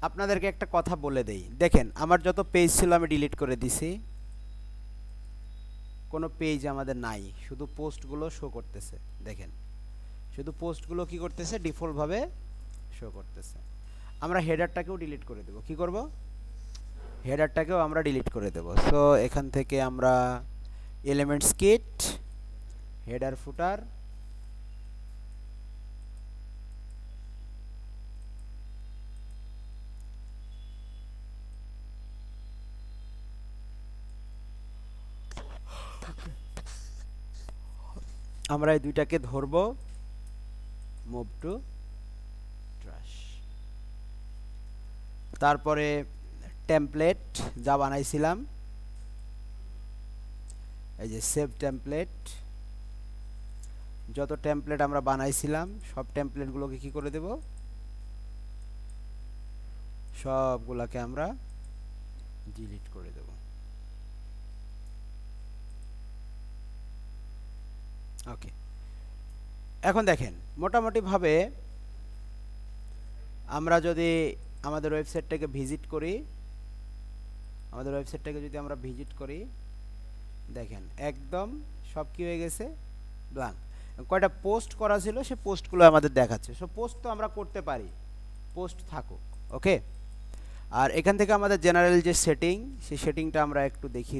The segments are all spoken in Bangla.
আপনাদেরকে একটা কথা বলে দেই, দেখেন আমার যত পেজ ছিল আমি ডিলিট করে দিছি, কোনো পেজ আমাদের নাই, শুধু পোস্টগুলো শো করতেছে। দেখেন শুধু পোস্টগুলো কি করতেছে, ডিফল্টভাবে শো করতেছে। আমরা হেডারটাকেও ডিলিট করে দেব। কি করব? হেডারটাকেও আমরা ডিলিট করে দেব। সো এখান থেকে আমরা এলিমেন্টস কিট, হেডার ফুটার, আমরা এই দুইটাকে ধরব, মুভ টু ট্রাশ। তারপরে টেমপ্লেট যা বানাইছিলাম, এই যে সেভ টেমপ্লেট, যত টেমপ্লেট আমরা বানাইছিলাম সব টেমপ্লেটগুলোকে কি করে দেব, সবগুলাকে আমরা ডিলিট করে দেব। ওকে, এখন দেখেন মোটামুটি ভাবে আমরা যদি আমাদের ওয়েবসাইটটাকে ভিজিট করি, দেখেন একদম সব কি হয়ে গেছে, ব্ল্যাঙ্ক। কয়টা পোস্ট করা ছিল সে পোস্টগুলো আমাদের দেখাচ্ছে। সো পোস্ট তো আমরা করতে পারি, পোস্ট থাকুক। ওকে, আর এখান থেকে আমাদের জেনারেল যে সেটিং, সেই সেটিংটা আমরা একটু দেখি।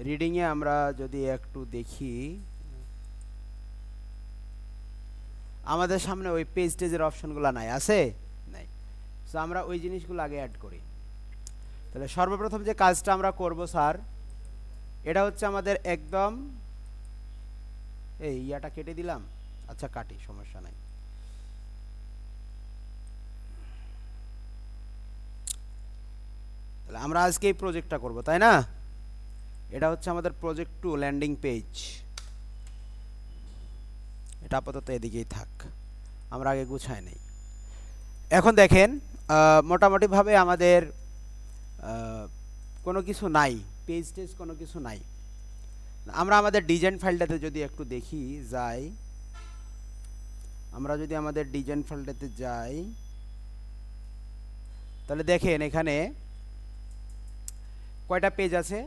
রিডিংয়ে আমরা যদি একটু দেখি, আমাদের সামনে ওই পেজ টেজের অপশনগুলো নাই, আছে নাই। সো আমরা ওই জিনিসগুলো আগে অ্যাড করি। তাহলে সর্বপ্রথম যে কাজটা আমরা করব স্যার, এটা হচ্ছে আমাদের একদম এই ইয়াটা কেটে দিলাম। আচ্ছা কাটি, সমস্যা নাই। তাহলে আমরা আজকে এই প্রজেক্টটা করব, তাই না? এটা হচ্ছে আমাদের প্রজেক্ট 2 ল্যান্ডিং পেজ। এটা আপাতত এদিকেই থাক, আমরা আগে গুছাই নেই। এখন দেখেন মোটামুটিভাবে আমাদের কোনো কিছু নাই, পেজ টেজ কোনো কিছু নাই। আমরা আমাদের ডিজাইন ফাইলটাতে যদি একটু দেখি যাই, আমরা যদি আমাদের ডিজাইন ফাইলটাতে যাই, তাহলে দেখেন এখানে কয়টা পেজ আছে,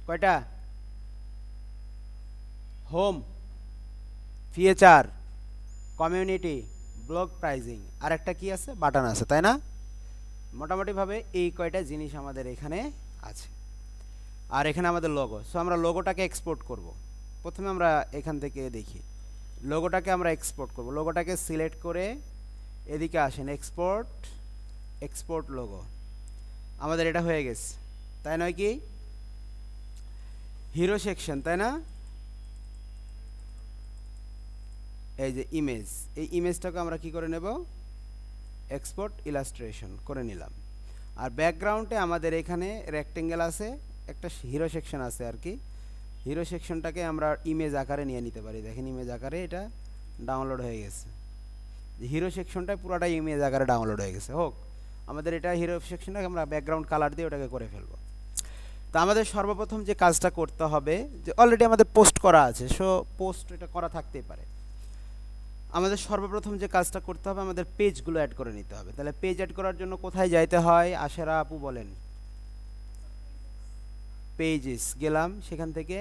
কয়টা? Home, feature, community, blog pricing, আর একটা কি আছে, বাটন আছে, তাই না? মোটামুটিভাবে এই কয়টা জিনিস আমাদের এখানে আছে। আর এখানে আমাদের লোগো। সো আমরা লোগোটাকে এক্সপোর্ট করব। প্রথমে আমরা এখান থেকে দেখি, লোগোটাকে আমরা এক্সপোর্ট করব। লোগোটাকে সিলেক্ট করে এদিকে আসেন, এক্সপোর্ট লোগো। আমাদের এটা হয়ে গেছে, তাই নয় কি? হিরো সেকশন, তাই না? এই যে ইমেজ, এই ইমেজটাকে আমরা কি করে নেব, এক্সপোর্ট ইলাস্ট্রেশন করে নিলাম। আর ব্যাকগ্রাউন্ডে আমাদের এখানে রেক্টেঙ্গেল আছে, একটা হিরো সেকশন আছে আর কি। হিরো সেকশনটাকে আমরা ইমেজ আকারে নিয়ে নিতে পারি। দেখেন ইমেজ আকারে এটা ডাউনলোড হয়ে গেছে। হিরো সেকশনটা পুরোটাই ইমেজ আকারে ডাউনলোড হয়ে গেছে। হোক, আমাদের এটা হিরো সেকশনটাকে আমরা ব্যাকগ্রাউন্ড কালার দিয়ে ওটাকে করে ফেলবো। তো আমাদের সর্বপ্রথম যে কাজটা করতে হবে, যে অলরেডি আমাদের পোস্ট করা আছে, সো পোস্ট এটা করা থাকতেই পারে। আমাদের সর্বপ্রথম যে কাজটা করতে হবে, আমাদের পেজগুলো অ্যাড করে নিতে হবে। তাহলে পেজ অ্যাড করার জন্য কোথায় যাইতে হয়, আশেরা আপু বলেন? পেজেস গেলাম, সেখান থেকে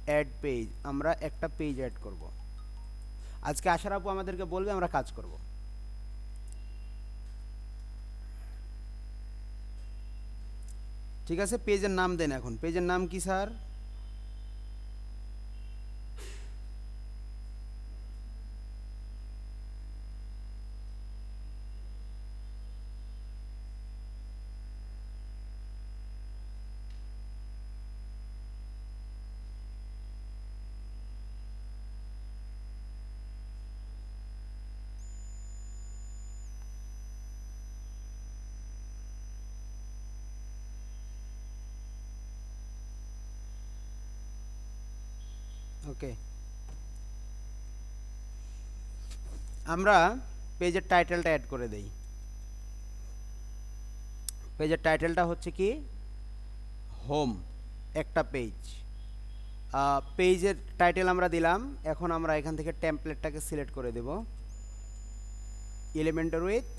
অ্যাড পেজ, আমরা একটা পেজ অ্যাড করব। আজকে আশার আপু আমাদেরকে বলবে, আমরা কাজ করব। ঠিক আছে, পেজের নাম দেন। এখন পেজের নাম কি স্যার? ওকে, আমরা পেজের টাইটেলটা অ্যাড করে দেই। পেজের টাইটেলটা হচ্ছে কি, হোম, একটা পেজ। পেজের টাইটেল আমরা দিলাম। এখন আমরা এখান থেকে টেমপ্লেটটাকে সিলেক্ট করে দেব, Elementor with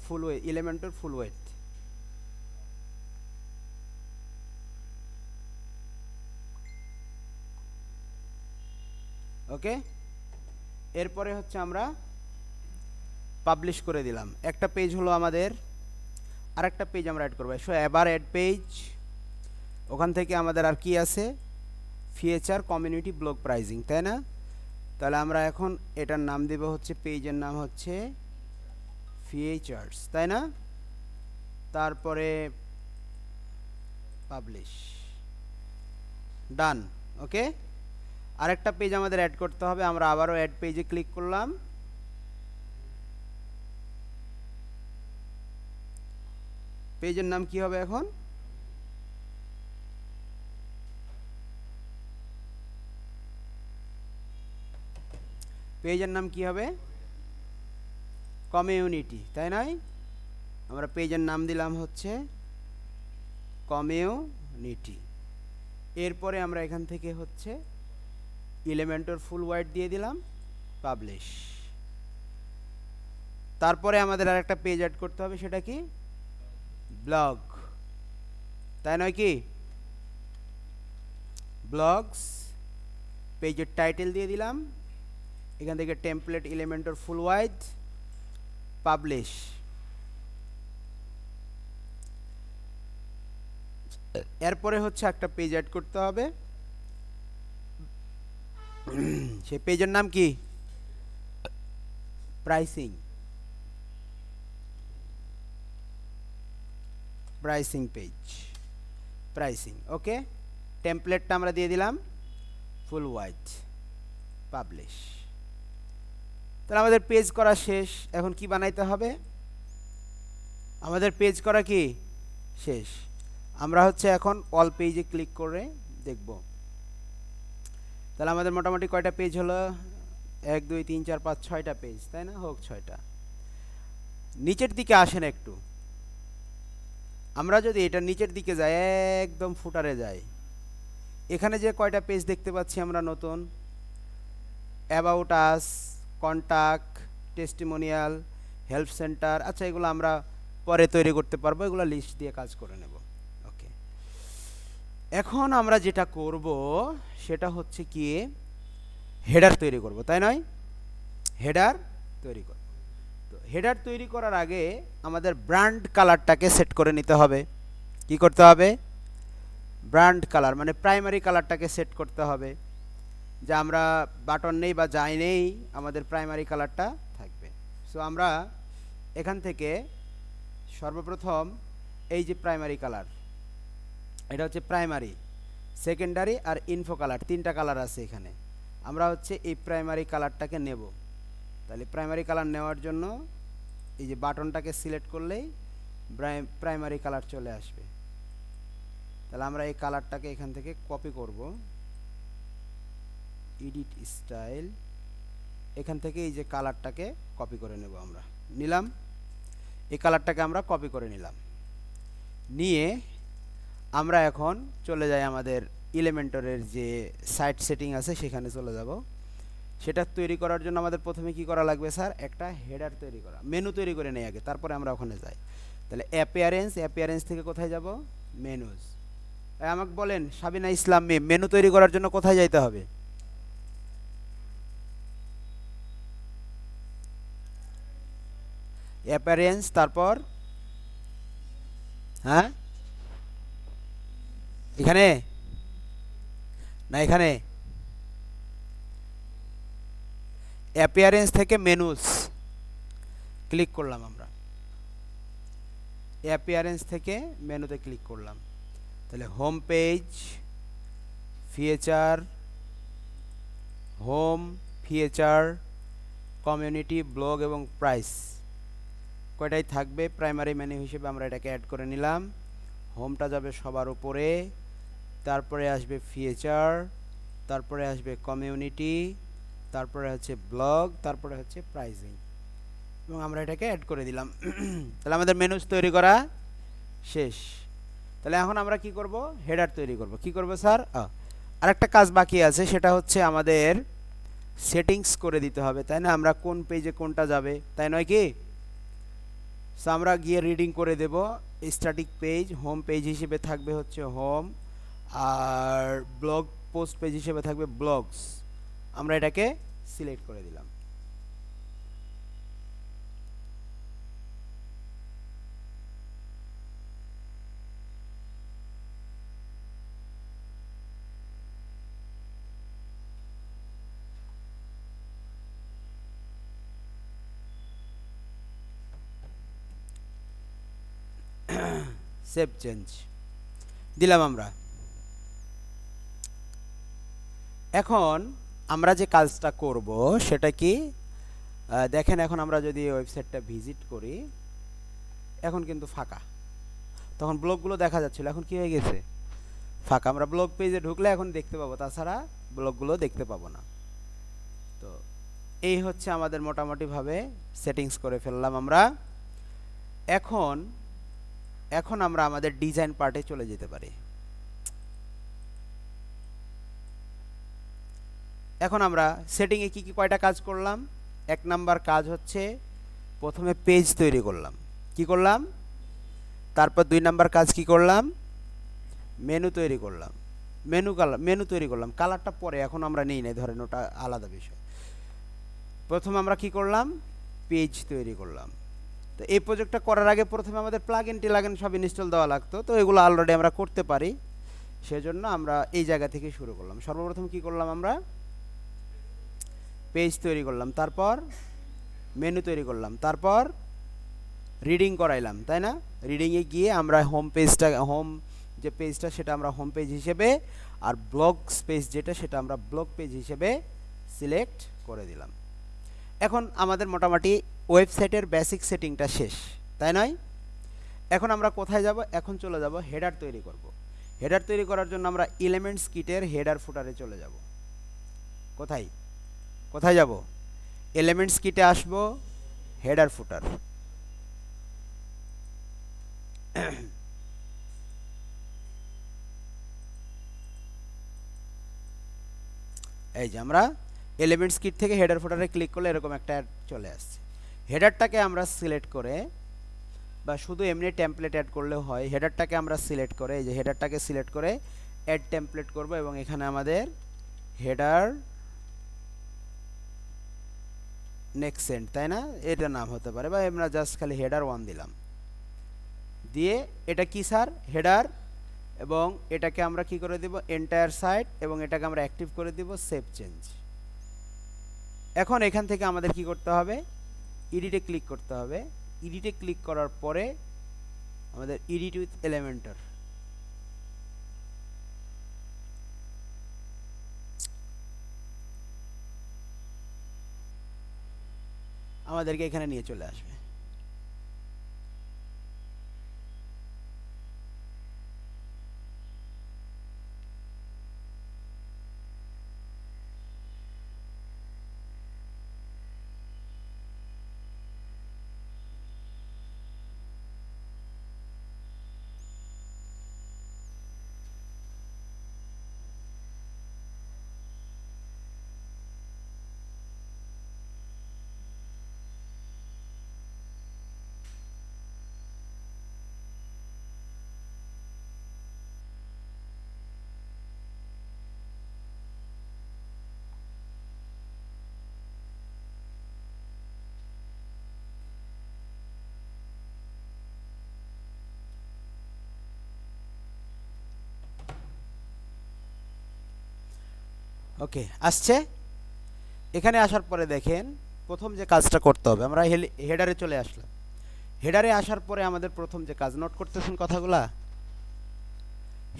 full width, Elementor full width. Okay, এরপরে হচ্ছে আমরা পাবলিশ করে দিলাম। একটা পেজ হলো আমাদের, আরেকটা পেজ আমরা অ্যাড করবো। সো এবার অ্যাড পেজ, ওখান থেকে আমাদের আর কি আছে, ফিচার কমিউনিটি ব্লগ প্রাইজিং, তাই না? তাহলে আমরা এখন এটার নাম দেব হচ্ছে, পেজের নাম হচ্ছে ফিচার্স, তাই না? তারপরে পাবলিশ, ডান। ওকে, আরেকটা পেজ আমাদের অ্যাড করতে হবে। আমরা আবারও অ্যাড পেজে ক্লিক করলাম। পেজের নাম কি হবে এখন? পেজের নাম কি হবে? কমিউনিটি, তাই নয়? আমরা পেজের নাম দিলাম হচ্ছে কমিউনিটি। এরপরে আমরা এখান থেকে হচ্ছে এলিমেন্টর ফুল ওয়াইড দিয়ে দিলাম, পাবলিশ। তারপরে আমাদের আরেকটা পেজ অ্যাড করতে হবে, সেটা কি? ব্লগ, তাই নয় কি? ব্লগস, পেজের টাইটেল দিয়ে দিলাম, এখান থেকে টেমপ্লেট এলিমেন্টর ফুল ওয়াইড, পাবলিশ। এরপরে হচ্ছে একটা পেজ অ্যাড করতে হবে। সেই পেজের নাম কি? Pricing, pricing page, pricing. Okay, টেমপ্লেটটা আমরা দিয়ে দিলাম ফুল ওয়াইড, পাবলিশ। তাহলে আমাদের পেজ করা শেষ। এখন কি বানাইতে হবে? আমাদের পেজ করা কি শেষ। আমরা হচ্ছে এখন অল পেজে ক্লিক করে দেখব। তাহলে আমাদের মোটামুটি কয়টা পেজ হলো? 1 2 3 4 5 6টা পেজ, তাই না? হোক 6টা। নিচের দিকে আসেন একটু। আমরা যদি এটা নিচের দিকে যাই, একদম ফুটারে যাই, এখানে যে কয়টা পেজ দেখতে পাচ্ছি আমরা নতুন, about us, contact, testimonial, help centre. আচ্ছা, এগুলো আমরা পরে তৈরি করতে পারবো, এগুলো লিস্ট দিয়ে কাজ করে নেব। ওকে, এখন আমরা যেটা করব সেটা হচ্ছে কি, হেডার তৈরি করব, তাই নয়? হেডার তৈরি করব। তো হেডার তৈরি করার আগে আমাদের ব্র্যান্ড কালারটাকে সেট করে নিতে হবে। কি করতে হবে? ব্র্যান্ড কালার মানে প্রাইমারি কালারটাকে সেট করতে হবে, যে আমরা বাটন নেই বা যাই নেই, আমাদের প্রাইমারি কালারটা থাকবে। সো আমরা এখান থেকে সর্বপ্রথম এই যে প্রাইমারি কালার, এটা হচ্ছে প্রাইমারি, সেকেন্ডারি আর ইনফো কালার, 3টা কালার আছে এখানে। আমরা হচ্ছে এই প্রাইমারি কালারটাকে নেব। তাহলে প্রাইমারি কালার নেওয়ার জন্য এই যে বাটনটাকে সিলেক্ট করলেই প্রাইমারি কালার চলে আসবে। তাহলে আমরা এই কালারটাকে এখান থেকে কপি করব, এডিট স্টাইল, এখান থেকে এই যে কালারটাকে কপি করে নেব। আমরা নিলাম এই কালারটাকে, আমরা কপি করে নিলাম। নিয়ে আমরা এখন চলে যাই আমাদের এলিমেন্টরের যে সাইট সেটিং আছে সেখানে চলে যাব। সেটা তৈরি করার জন্য আমাদের প্রথমে কি করা লাগবে স্যার? একটা হেডার তৈরি করা, মেনু তৈরি করে নেই আগে, তারপরে আমরা ওখানে যাই। তাহলে অ্যাপিয়ারেন্স, অ্যাপিয়ারেন্স থেকে কোথায় যাব? মেনুজ। আমাকে বলেন সাবিনা ইসলাম মেম, মেনু তৈরি করার জন্য কোথায় যাইতে হবে? অ্যাপিয়ারেন্স, তারপর হ্যাঁ এখানে না, এখানে অ্যাপিয়ারেন্স থেকে মেনুস ক্লিক করলাম। আমরা অ্যাপিয়ারেন্স থেকে মেনুতে ক্লিক করলাম। তাহলে home page, feature, home, feature, community, blog এবং প্রাইস, কয়টাই থাকবে প্রাইমারি মেনু হিসেবে। আমরা এটাকে অ্যাড করে নিলাম। হোমটা যাবে সবার উপরে, তারপরে আসবে ফিচার, তারপরে আসবে কমিউনিটি, তারপরে হচ্ছে ব্লগ, তারপরে হচ্ছে প্রাইজিং, এবং আমরা এটাকে অ্যাড করে দিলাম। তাহলে আমাদের মেনুস তৈরি করা শেষ। তাহলে এখন আমরা কি করব? হেডার তৈরি করব। কি করব স্যার? আরেকটা কাজ বাকি আছে, সেটা হচ্ছে আমাদের সেটিংস করে দিতে হবে, তাই না? আমরা কোন পেজে কোনটা যাবে, তাই নয় কি? সো আমরা গিয়ে রিডিং করে দেব। স্ট্যাটিক পেজ হোম পেজ হিসেবে থাকবে হচ্ছে হোম, আর ব্লগ পোস্ট পেজ হিসেবে থাকবে ব্লগস। আমরা এটাকে সিলেক্ট করে দিলাম। সেভ চেঞ্জ দিলাম আমরা। এখন আমরা যে কাজটা করব সেটা কি, দেখেন এখন আমরা যদি ওয়েবসাইটটা ভিজিট করি, এখন কিন্তু ফাঁকা। তখন ব্লগগুলো দেখা যাচ্ছিল, এখন কি হয়ে গেছে? ফাঁকা। আমরা ব্লগ পেজে ঢুকলে এখন দেখতে পাবো, তাছাড়া ব্লগগুলো দেখতে পাবো না। তো এই হচ্ছে আমাদের মোটামুটিভাবে সেটিংস করে ফেললাম আমরা। এখন এখন আমরা আমাদের ডিজাইন পার্টে চলে যেতে পারি। এখন আমরা সেটিংয়ে কি কয়টা কাজ করলাম? এক নাম্বার কাজ হচ্ছে প্রথমে পেজ তৈরি করলাম। কি করলাম? তারপর 2 নাম্বার কাজ কি করলাম? মেনু তৈরি করলাম। মেনু তৈরি করলাম। কালারটা পরে, এখন আমরা নিই নাই, ধরেন ওটা আলাদা বিষয়। প্রথমে আমরা কি করলাম? পেজ তৈরি করলাম। তো এই প্রজেক্টটা করার আগে প্রথমে আমাদের প্লাগইন টিলাগইন সব ইনস্টল দেওয়া লাগতো, তো এগুলো অলরেডি আমরা করতে পারি, সেজন্য আমরা এই জায়গা থেকে শুরু করলাম। সর্বপ্রথম কি করলাম? আমরা পেজ তৈরি করলাম, তারপর মেনু তৈরি করলাম, তারপর রিডিং করাইলাম, তাই না? রিডিংয়ে গিয়ে আমরা হোম যে পেজটা সেটা আমরা হোম পেজ হিসেবে, আর ব্লগ পেজ যেটা সেটা আমরা ব্লগ পেজ হিসেবে সিলেক্ট করে দিলাম। এখন আমাদের মোটামুটি ওয়েবসাইটের বেসিক সেটিংটা শেষ, তাই নয়? এখন আমরা কোথায় যাব? এখন চলে যাব হেডার তৈরি করব। হেডার তৈরি করার জন্য আমরা এলিমেন্টস কিটের হেডার ফুটারে চলে যাব। কোথায় কোথায় যাব? এলিমেন্টস কিটে আসব, হেডার ফুটার। এই যে আমরা এলিমেন্টস কিট থেকে হেডার ফুটারে ক্লিক করলে এরকম একটা অ্যাড চলে আসছে। হেডারটাকে আমরা সিলেক্ট করে, বা শুধু এমনি টেমপ্লেট অ্যাড করলেও হয়, হেডারটাকে আমরা সিলেক্ট করে, এই যে হেডারটাকে সিলেক্ট করে অ্যাড টেমপ্লেট করব, এবং এখানে আমাদের হেডার নেক্সেন্ট, তাই না? এটা নাম হতে পারে, বা আমরা জাস্ট খালি হেডার 1 দিলাম। দিয়ে এটা কি স্যার? হেডার, এবং এটাকে আমরা কি করে দেব? এন্টায়ার সাইট, এবং এটাকে আমরা অ্যাক্টিভ করে দেব সেভ চেঞ্জ। এখন এখান থেকে আমাদের কি করতে হবে? এডিটে ক্লিক করতে হবে। এডিটে ক্লিক করার পরে আমাদের এডিট উইথ এলিমেন্টর, আমাদেরকে এখানে নিয়ে চলে আসবে। ওকে, আসছে। এখানে আসার পরে দেখেন প্রথম যে কাজটা করতে হবে, আমরা হেডারে চলে আসলাম। হেডারে আসার পরে আমাদের প্রথম যে কাজ, নোট করতেছেন কথাগুলা?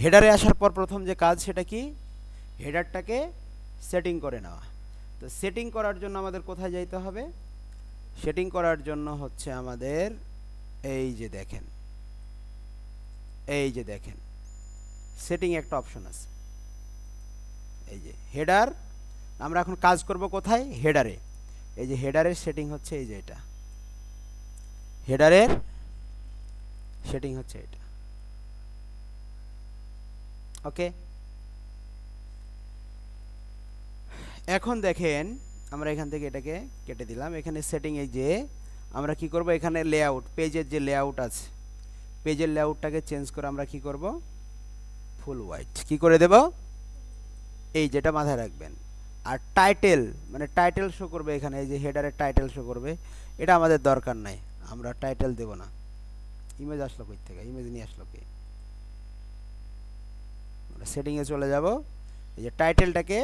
হেডারে আসার পর প্রথম যে কাজ সেটা কি? হেডারটাকে সেটিং করে নেওয়া। তো সেটিং করার জন্য আমাদের কোথায় যাইতে হবে? সেটিং করার জন্য হচ্ছে আমাদের এই যে দেখেন, সেটিং একটা অপশন আছে, এই যে হেডার। আমরা এখন কাজ করব কোথায়? হেডারে। এই যে হেডারের সেটিং হচ্ছে এই যে এটা, হেডারের সেটিং হচ্ছে এটা। ওকে, এখন দেখেন আমরা এখান থেকে এটাকে কেটে দিলাম। এখানে সেটিংয়ে যে আমরা কি করব, এখানে লেআউট, পেজের যে লেআউট আছে, পেজের লেআউটটাকে চেঞ্জ করে আমরা কি করব, ফুল হোয়াইট কি করে দেব, এই যেটা মাথায় রাখবেন। আর টাইটেল, মানে টাইটেল শো করবে এখানে, এই যে হেডারের টাইটেল শো করবে, এটা আমাদের দরকার নাই, আমরা টাইটেল দেব না। ইমেজ আসলো কই থেকে, ইমেজ নিয়ে আসলো কে, আমরা সেটিংয়ে চলে যাব, এই যে টাইটেলটাকে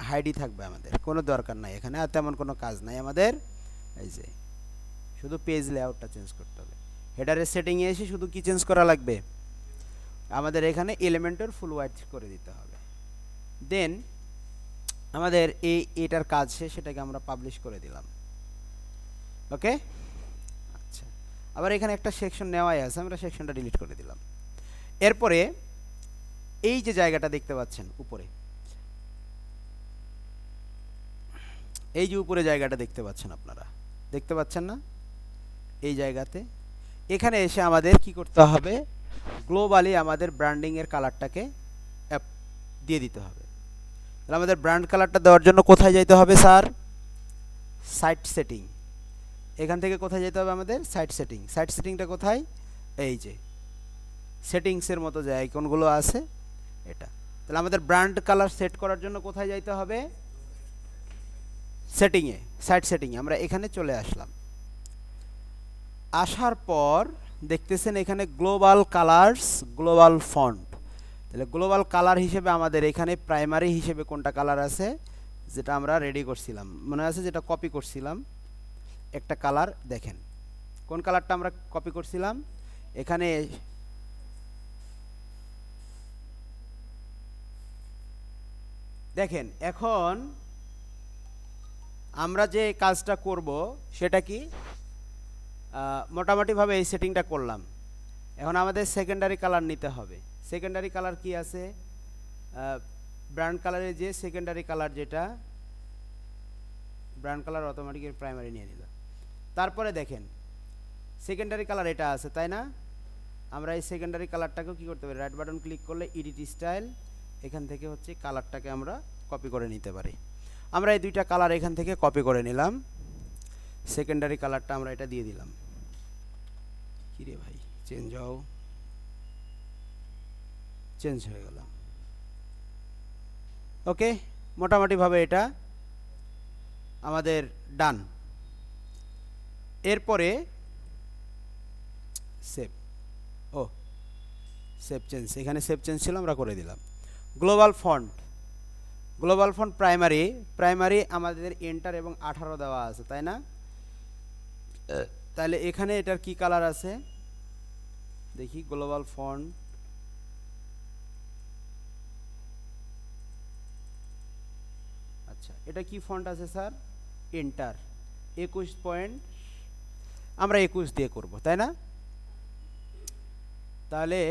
হাইডই থাকবে, আমাদের কোনো দরকার নাই এখানে, আর তেমন কোনো কাজ নাই আমাদের। এই যে শুধু পেজ লেআউটটা চেঞ্জ করতে হবে। হেডারের সেটিংয়ে এসে শুধু কি চেঞ্জ করা লাগবে, আমাদের এখানে এলিমেন্টের ফুল হোয়াইট করে দিতে হবে। দেন আমাদের এটার কাজ শেষ, সেটাকে আমরা পাবলিশ করে দিলাম। ওকে, আচ্ছা, আবার এখানে একটা সেকশন নেওয়াই আছে, আমরা সেকশনটা ডিলিট করে দিলাম। এরপরে এই যে জায়গাটা দেখতে পাচ্ছেন উপরে, এই যে উপরে জায়গাটা দেখতে পাচ্ছেন, আপনারা দেখতে পাচ্ছেন না, এই জায়গাতে এখানে এসে আমাদের কি করতে হবে, গ্লোবালি আমাদের ব্র্যান্ডিং এর কালারটাকে দিয়ে দিতে হবে। তাহলে আমাদের ব্র্যান্ড কালারটা দেওয়ার জন্য কোথায় যেতে হবে স্যার, সাইট সেটিং। এখান থেকে কোথায় যেতে হবে আমাদের, সাইট সেটিং। সাইট সেটিংটা কোথায়, এই যে সেটিংসের মতো যে আইকনগুলো আছে এটা। তাহলে আমাদের ব্র্যান্ড কালার সেট করার জন্য কোথায় যাইতে হবে, সেটিংয়ে, সাইট সেটিংয়ে। আমরা এখানে চলে আসলাম। আসার পর দেখতেছেন এখানে গ্লোবাল কালার্স, গ্লোবাল ফন্ট। তাহলে গ্লোবাল কালার হিসেবে আমাদের এখানে প্রাইমারি হিসেবে কোনটা কালার আছে, যেটা আমরা রেডি করছিলাম, মনে আছে যেটা কপি করছিলাম, একটা কালার দেখেন কোন কালারটা আমরা কপি করছিলাম। এখানে দেখেন, এখন আমরা যে কাজটা করব সেটা কি, মোটামুটিভাবে এই সেটিংটা করলাম। এখন আমাদের সেকেন্ডারি কালার নিতে হবে। সেকেন্ডারি কালার কি আছে, ব্র্যান্ড কালারের যে সেকেন্ডারি কালার, যেটা ব্র্যান্ড কালার অটোমেটিক প্রাইমারি নিয়ে নিল। তারপরে দেখেন সেকেন্ডারি কালার এটা আছে, তাই না? আমরা এই সেকেন্ডারি কালারটাকেও কী করতে পারি, রাইট বাটন ক্লিক করলে এডিট স্টাইল, এখান থেকে হচ্ছে কালারটাকে আমরা কপি করে নিতে পারি। আমরা এই দুইটা কালার এখান থেকে কপি করে নিলাম। সেকেন্ডারি কালারটা আমরা এটা দিয়ে দিলাম। কিরে ভাই, চেঞ্জ হও, চেঞ্জ হয়ে গেল। ওকে, মোটামুটিভাবে এটা আমাদের ডান। এরপরে সেভ, ও সেভ চেঞ্জ, এখানে সেভ চেঞ্জ ছিল, আমরা করে দিলাম। Global font, global font primary, primary আমাদের এন্টার এবং 18 দেওয়া আছে, তাই না? তাহলে এখানে এটার কি কালার আছে দেখি, গ্লোবাল ফন্ট, আচ্ছা এটা কি ফন্ট আছে স্যার, এন্টার 21 পয়েন্ট, আমরা 21 দিয়ে করব, তাই না? তাহলে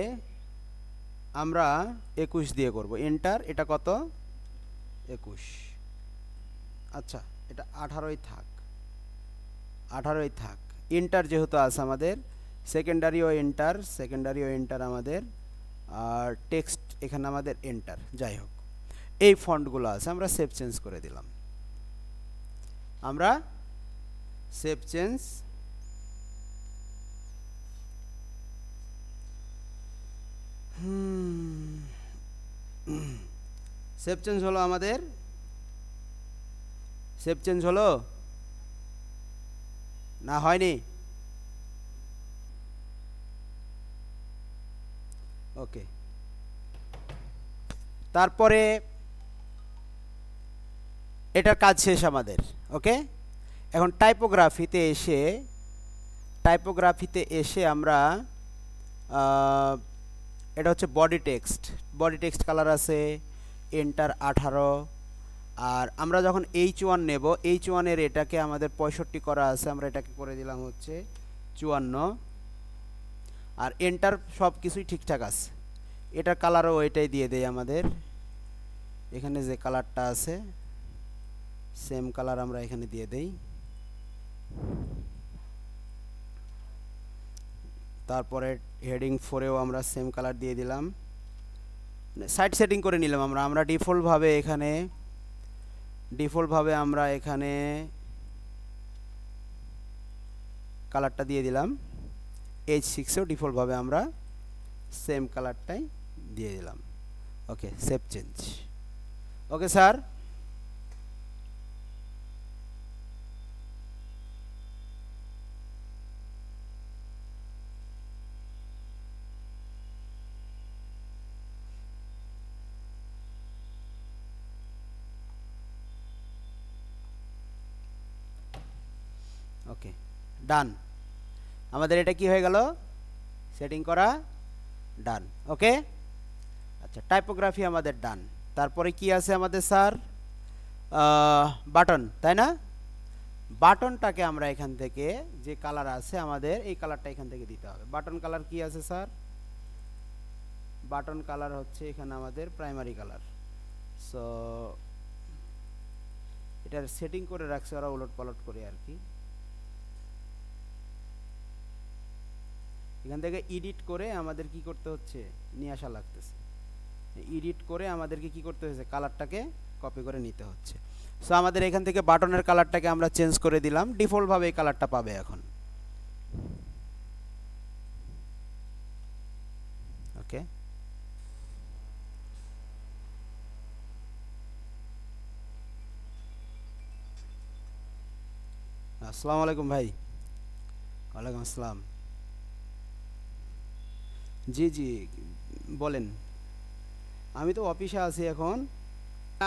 আমরা 21 দিয়ে করব, এন্টার, এটা কত 21, আচ্ছা এটা 18ই থাক, 18ই থাক। এন্টার যেহেতু আছে আমাদের, সেকেন্ডারিও এন্টার, সেকেন্ডারিও এন্টার আমাদের, আর টেক্সট এখানে আমাদের এন্টার, যাই হোক এই ফন্টগুলো আছে। আমরা সেভ চেঞ্জ করে দিলাম, আমরা সেভ চেঞ্জ, সেভ চেঞ্জ হলো আমাদের, সেভ চেঞ্জ হলো না, হয়নি? ওকে, তারপরে এটার কাজ শেষ আমাদের। ওকে, এখন টাইপোগ্রাফিতে এসে, টাইপোগ্রাফিতে এসে আমরা এটা হচ্ছে body text, body text colour আছে এন্টার 18, আর আমরা যখন H1 নেব, H1 এর এটাকে আমাদের 65 করা আছে, আমরা এটাকে করে দিলাম হচ্ছে 54, আর এন্টার সব কিছুই ঠিকঠাক আছে। এটার কালারও এটাই দিয়ে দেয় আমাদের, এখানে যে কালারটা আছে সেম কালার আমরা এখানে দিয়ে দেই। তারপরে হেডিং 4এও আমরা সেম কালার দিয়ে দিলাম, সাইড সেটিং করে নিলাম আমরা ডিফল্টভাবে এখানে ডিফল্টভাবে আমরা এখানে কালারটা দিয়ে দিলাম। H6-এও ডিফল্টভাবে আমরা সেম কালারটাই দিয়ে দিলাম। ওকে, সেভ চেঞ্জ। ওকে স্যার, ওকে ডান। আমাদের এটা কি হয়ে গেল? সেটিং করা ডান। ওকে, আচ্ছা টাইপোগ্রাফি আমাদের ডান। তারপরে কি আছে আমাদের স্যার? বাটন, তাই না? বাটনটাকে আমরা এখান থেকে যে কালার আছে আমাদের এই কালারটা এখান থেকে দিতে হবে। বাটন কালার কি আছে স্যার? বাটন কালার হচ্ছে এখানে আমাদের প্রাইমারি কালার। সো এটার সেটিং করে রাখছে ওরা উলট পালট করে আর কি। এখান থেকে এডিট করে আমাদের কি করতে হচ্ছে? নিয়ে আসা লাগতেছে। এডিট করে আমাদেরকে কি করতে হয়েছে? কালারটাকে কপি করে নিতে হচ্ছে। সো আমাদের এখান থেকে বাটনের কালারটাকে আমরা চেঞ্জ করে দিলাম, ডিফল্টভাবে এই কালারটা পাবে এখন। ওকে, আসসালামু আলাইকুম ভাই। ওয়ালাইকুম আসসালাম। জি জি, বলেন। আমি তো অফিসে আছি এখন।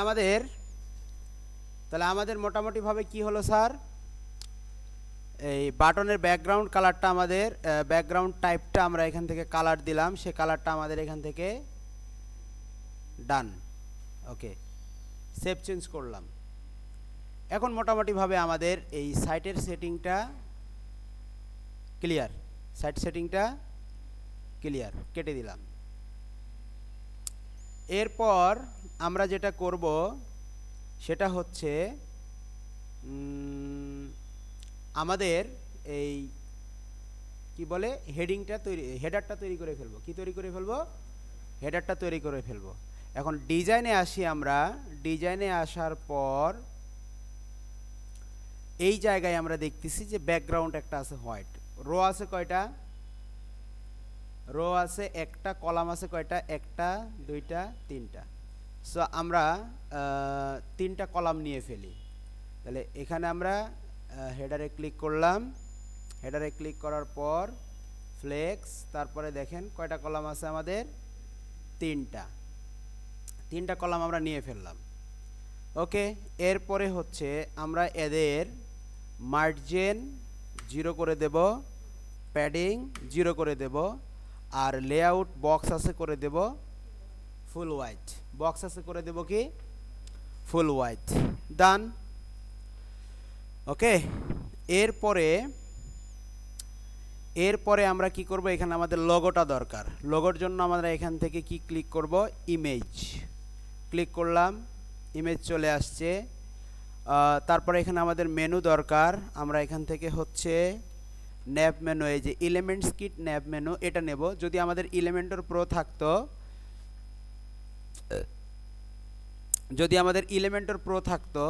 আমাদের তাহলে আমাদের মোটামুটিভাবে কি হলো স্যার? এই বাটনের ব্যাকগ্রাউন্ড কালারটা আমাদের ব্যাকগ্রাউন্ড টাইপটা আমরা এখান থেকে কালার দিলাম, সে কালারটা আমাদের এখান থেকে ডান। ওকে, সেভ চেঞ্জ করলাম। এখন মোটামুটিভাবে আমাদের এই সাইটের সেটিংটা ক্লিয়ার। সাইট সেটিংটা ক্লিয়ার, কেটে দিলাম। এরপর আমরা যেটা করব সেটা হচ্ছে আমাদের এই কি বলে হেডিংটা তৈরি, হেডারটা তৈরি করে ফেলবো। কি তৈরি করে ফেলবো? হেডারটা তৈরি করে ফেলবো। এখন ডিজাইনে আসি আমরা। ডিজাইনে আসার পর এই জায়গায় আমরা দেখতেছি যে ব্যাকগ্রাউন্ড একটা আছে হোয়াইট। রো আছে কয়টা? রো আছে একটা। কলাম আছে কয়টা? একটা, দুইটা, তিনটা। সো আমরা তিনটা কলাম নিয়ে ফেলি। তাহলে এখানে আমরা হেডারে ক্লিক করলাম। হেডারে ক্লিক করার পর ফ্লেক্স, তারপরে দেখেন কয়টা কলাম আছে আমাদের? তিনটা। তিনটা কলাম আমরা নিয়ে ফেললাম। ওকে, এরপরে হচ্ছে আমরা এদের মার্জিন 0 করে দেব, প্যাডিং 0 করে দেব, আর লেআউট বক্স আছে করে দেব ফুল হোয়াইট। বক্স আছে করে দেব কি? ফুল হোয়াইট। ডান। ওকে, এরপরে আমরা কি করব? এখানে আমাদের লোগোটা দরকার। লোগোর জন্য আমরা এখান থেকে কি ক্লিক করব? ইমেজ। ক্লিক করলাম, ইমেজ চলে আসছে। তারপরে এখানে আমাদের মেনু দরকার। আমরা এখান থেকে হচ্ছে ন্যাপ মেনু, এই যে এলিমেন্টস কিট ন্যাপ মেনু, এটা নেব। যদি আমাদের এলিমেন্টর প্রো থাকতো, যদি আমাদের এলিমেন্টর প্রো থাকতো,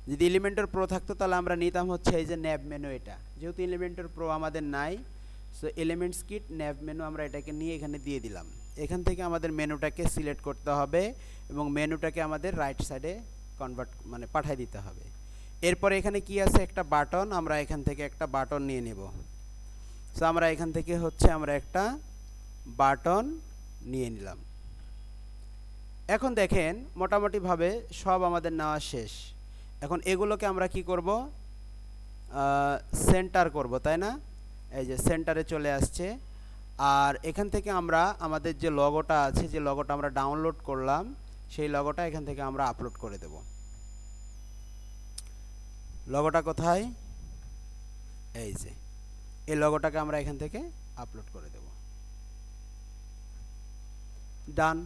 যদি এলিমেন্টর প্রো থাকতো তাহলে আমরা নিতাম হচ্ছে এই যে ন্যাব মেনু। এটা যেহেতু এলিমেন্টর প্রো আমাদের নাই, সো এলিমেন্টস কিট ন্যাব মেনু আমরা এটাকে নিয়ে এখানে দিয়ে দিলাম। এখান থেকে আমাদের মেনুটাকে সিলেক্ট করতে হবে এবং মেনুটাকে আমাদের রাইট সাইডে কনভার্ট মানে পাঠিয়ে দিতে হবে। এরপরে এখানে কি আছে? একটা বাটন। আমরা এখান থেকে একটা বাটন নিয়ে নেব। সো আমরা এখান থেকে হচ্ছে আমরা একটা বাটন নিয়ে নিলাম। এখন দেখেন মোটামুটিভাবে সব আমাদের নেওয়া শেষ। এখন এগুলোকে আমরা কি করব? সেন্টার করব, তাই না? এই যে সেন্টারে চলে আসছে। আর এখান থেকে আমরা আমাদের যে লগোটা আছে, যে লগোটা আমরা ডাউনলোড করলাম, সেই লগোটা এখান থেকে আমরা আপলোড করে দেব। লগোটা কোথায়? এই যে এই লগোটাকে আমরা এখান থেকে আপলোড করে দেব। ডান।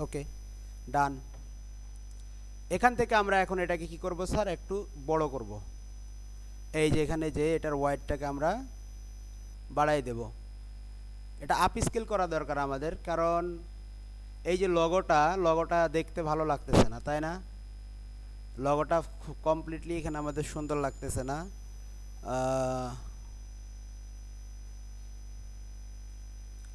ওকে, ডান। এখান থেকে আমরা এখন এটাকে কি করব স্যার, একটু বড় করব। এই যে এখানে যে এটার ওয়াইডটাকে আমরা বাড়াই দেব। এটা আপ স্কেল করা দরকার আমাদের, কারণ এই যে লগোটা দেখতে ভালো লাগতেছে না, তাই না? লগোটা কমপ্লিটলি এখানে আমাদের সুন্দর লাগতেছে না।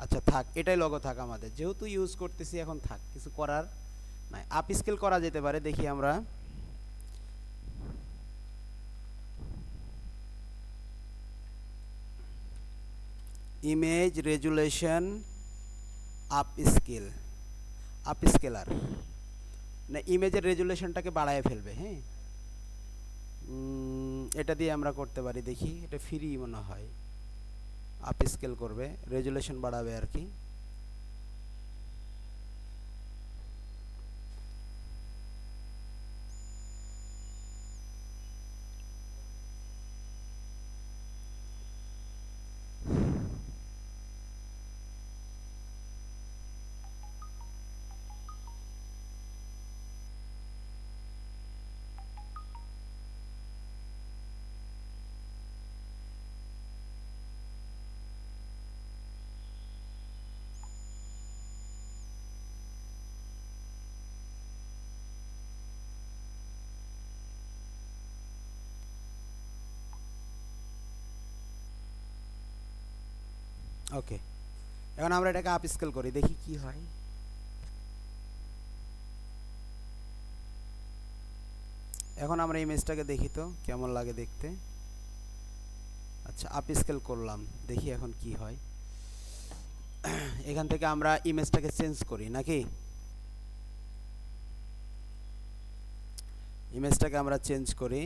আচ্ছা থাক, এটাই লগো থাক, আমাদের যেহেতু ইউজ করতেছি এখন থাক, কিছু করার নাই। আপ স্কেল করা যেতে পারে, দেখি আমরা। ইমেজ রেজুলেশন আপ স্কেলার, না ইমেজের রেজুলেশনটাকে বাড়ায় ফেলবে। হ্যাঁ, এটা দিয়ে আমরা করতে পারি, দেখি এটা ফ্রি মনে হয়। আপ স্কেল করবে, রেজুলেশন বাড়াবে আর কি। ওকে, এখন আমরা এটাকে আপ স্কেল করি, দেখি কি হয়। এখন আমরা ইমেজটাকে দেখি তো কেমন লাগে দেখতে। আচ্ছা, আপ স্কেল করলাম, দেখি এখন কি হয়। এখান থেকে আমরা ইমেজটাকে চেঞ্জ করি নাকি? ইমেজটাকে আমরা চেঞ্জ করি।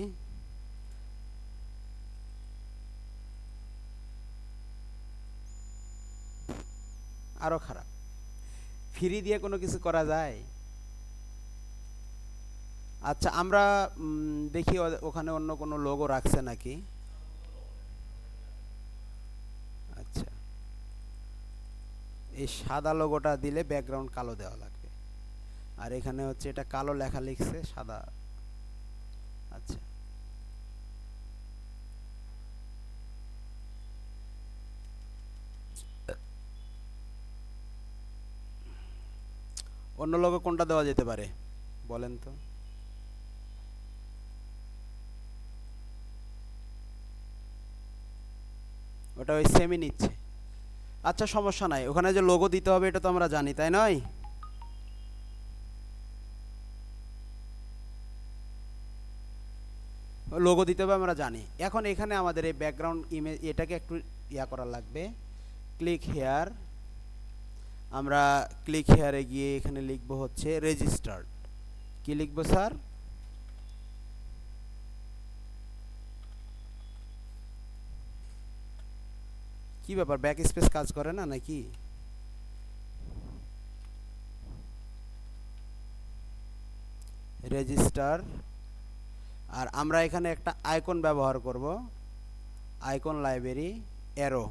আরো খারাপ, ফ্রি দিয়ে কোনো কিছু করা যায়? আচ্ছা, আমরা দেখি ওখানে অন্য কোনো লোগো রাখছে নাকি। আচ্ছা, এই সাদা লোগোটা দিলে ব্যাকগ্রাউন্ড কালো দেওয়া লাগবে, আর এখানে হচ্ছে এটা কালো লেখা লিখছে সাদা। আচ্ছা, অন্য লোগো কোনটা দেওয়া যেতে পারে বলেন তো? ওটা ওই সেমই নিচ্ছে। আচ্ছা, সমস্যা নাই, ওখানে যে লোগো দিতে হবে এটা তো আমরা জানি, তাই নয়? লোগো দিতে হবে আমরা জানি। এখন এখানে আমাদের এই ব্যাকগ্রাউন্ড ইমেজ এটাকে একটু ইয়া করা লাগবে। ক্লিক হেয়ার, আমরা ক্লিক হেয়ারে গিয়ে এখানে লিখবো হচ্ছে রেজিস্টার্ড। কি লিখবো স্যার? কি ব্যাপার, ব্যাক স্পেস কাজ করে না নাকি? রেজিস্টার, আর আমরা এখানে একটা আইকন ব্যবহার করব, আইকন লাইব্রেরি, অ্যারো।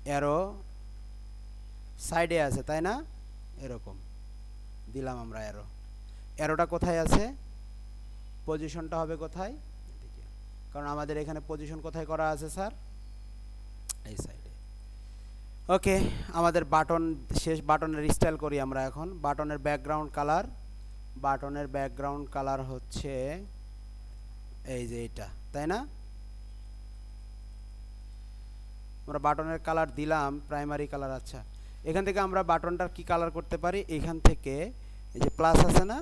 অ্যারো সাইডে আছে তাই না? এরকম দিলাম আমরা অ্যারো। অ্যারোটা কোথায় আছে? পজিশনটা হবে কোথায়? এদিকে, কারণ আমাদের এখানে পজিশন কোথায় করা আছে স্যার? এই সাইডে। ওকে, আমাদের বাটন শেষ। বাটনের স্টাইল করি আমরা এখন। বাটনের ব্যাকগ্রাউন্ড কালার হচ্ছে এই যে এটা, তাই না? আমরা বাটনের কালার দিলাম প্রাইমারি কালার। আচ্ছা, এখান থেকে আমরা বাটনটার কি কালার করতে পারি? এখান থেকে এই যে প্লাস আছে না,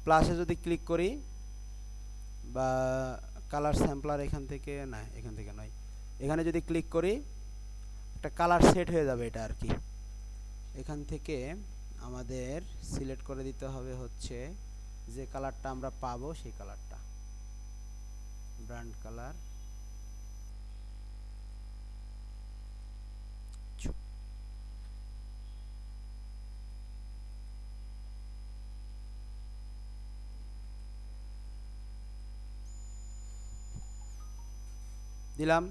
প্লাসে যদি ক্লিক করি, বা কালার স্যাম্পলার এখান থেকে, না এখান থেকে নয়, এখানে যদি ক্লিক করি একটা কালার সেট হয়ে যাবে এটা আর কি। এখান থেকে আমাদের সিলেক্ট করে দিতে হবে হচ্ছে যে কালারটা আমরা পাবো সেই কালারটা, ব্র্যান্ড কালার। দিলাম।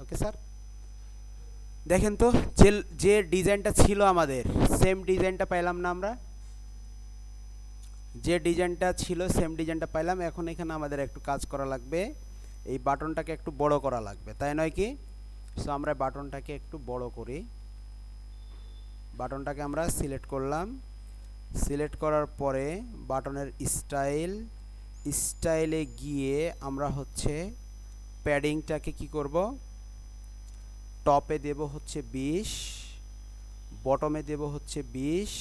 ওকে স্যার, দেখেন তো যে যে ডিজাইনটা ছিল আমাদের সেম ডিজাইনটা পাইলাম না আমরা, যে ডিজাইনটা ছিল সেম ডিজাইনটা পাইলাম। এখন এখানে আমাদের একটু কাজ করা লাগবে, এই বাটনটাকে একটু বড় করা লাগবে, তাই নয় কি? সো আমরা বাটনটাকে একটু বড় করি। বাটনটাকে আমরা সিলেক্ট করলাম, সিলেক্ট করার পরে বাটনের স্টাইলে গিয়ে আমরা হচ্ছে প্যাডিংটাকে কি করব, টপে দেব হচ্ছে 20, বটমে দেব হচ্ছে 20,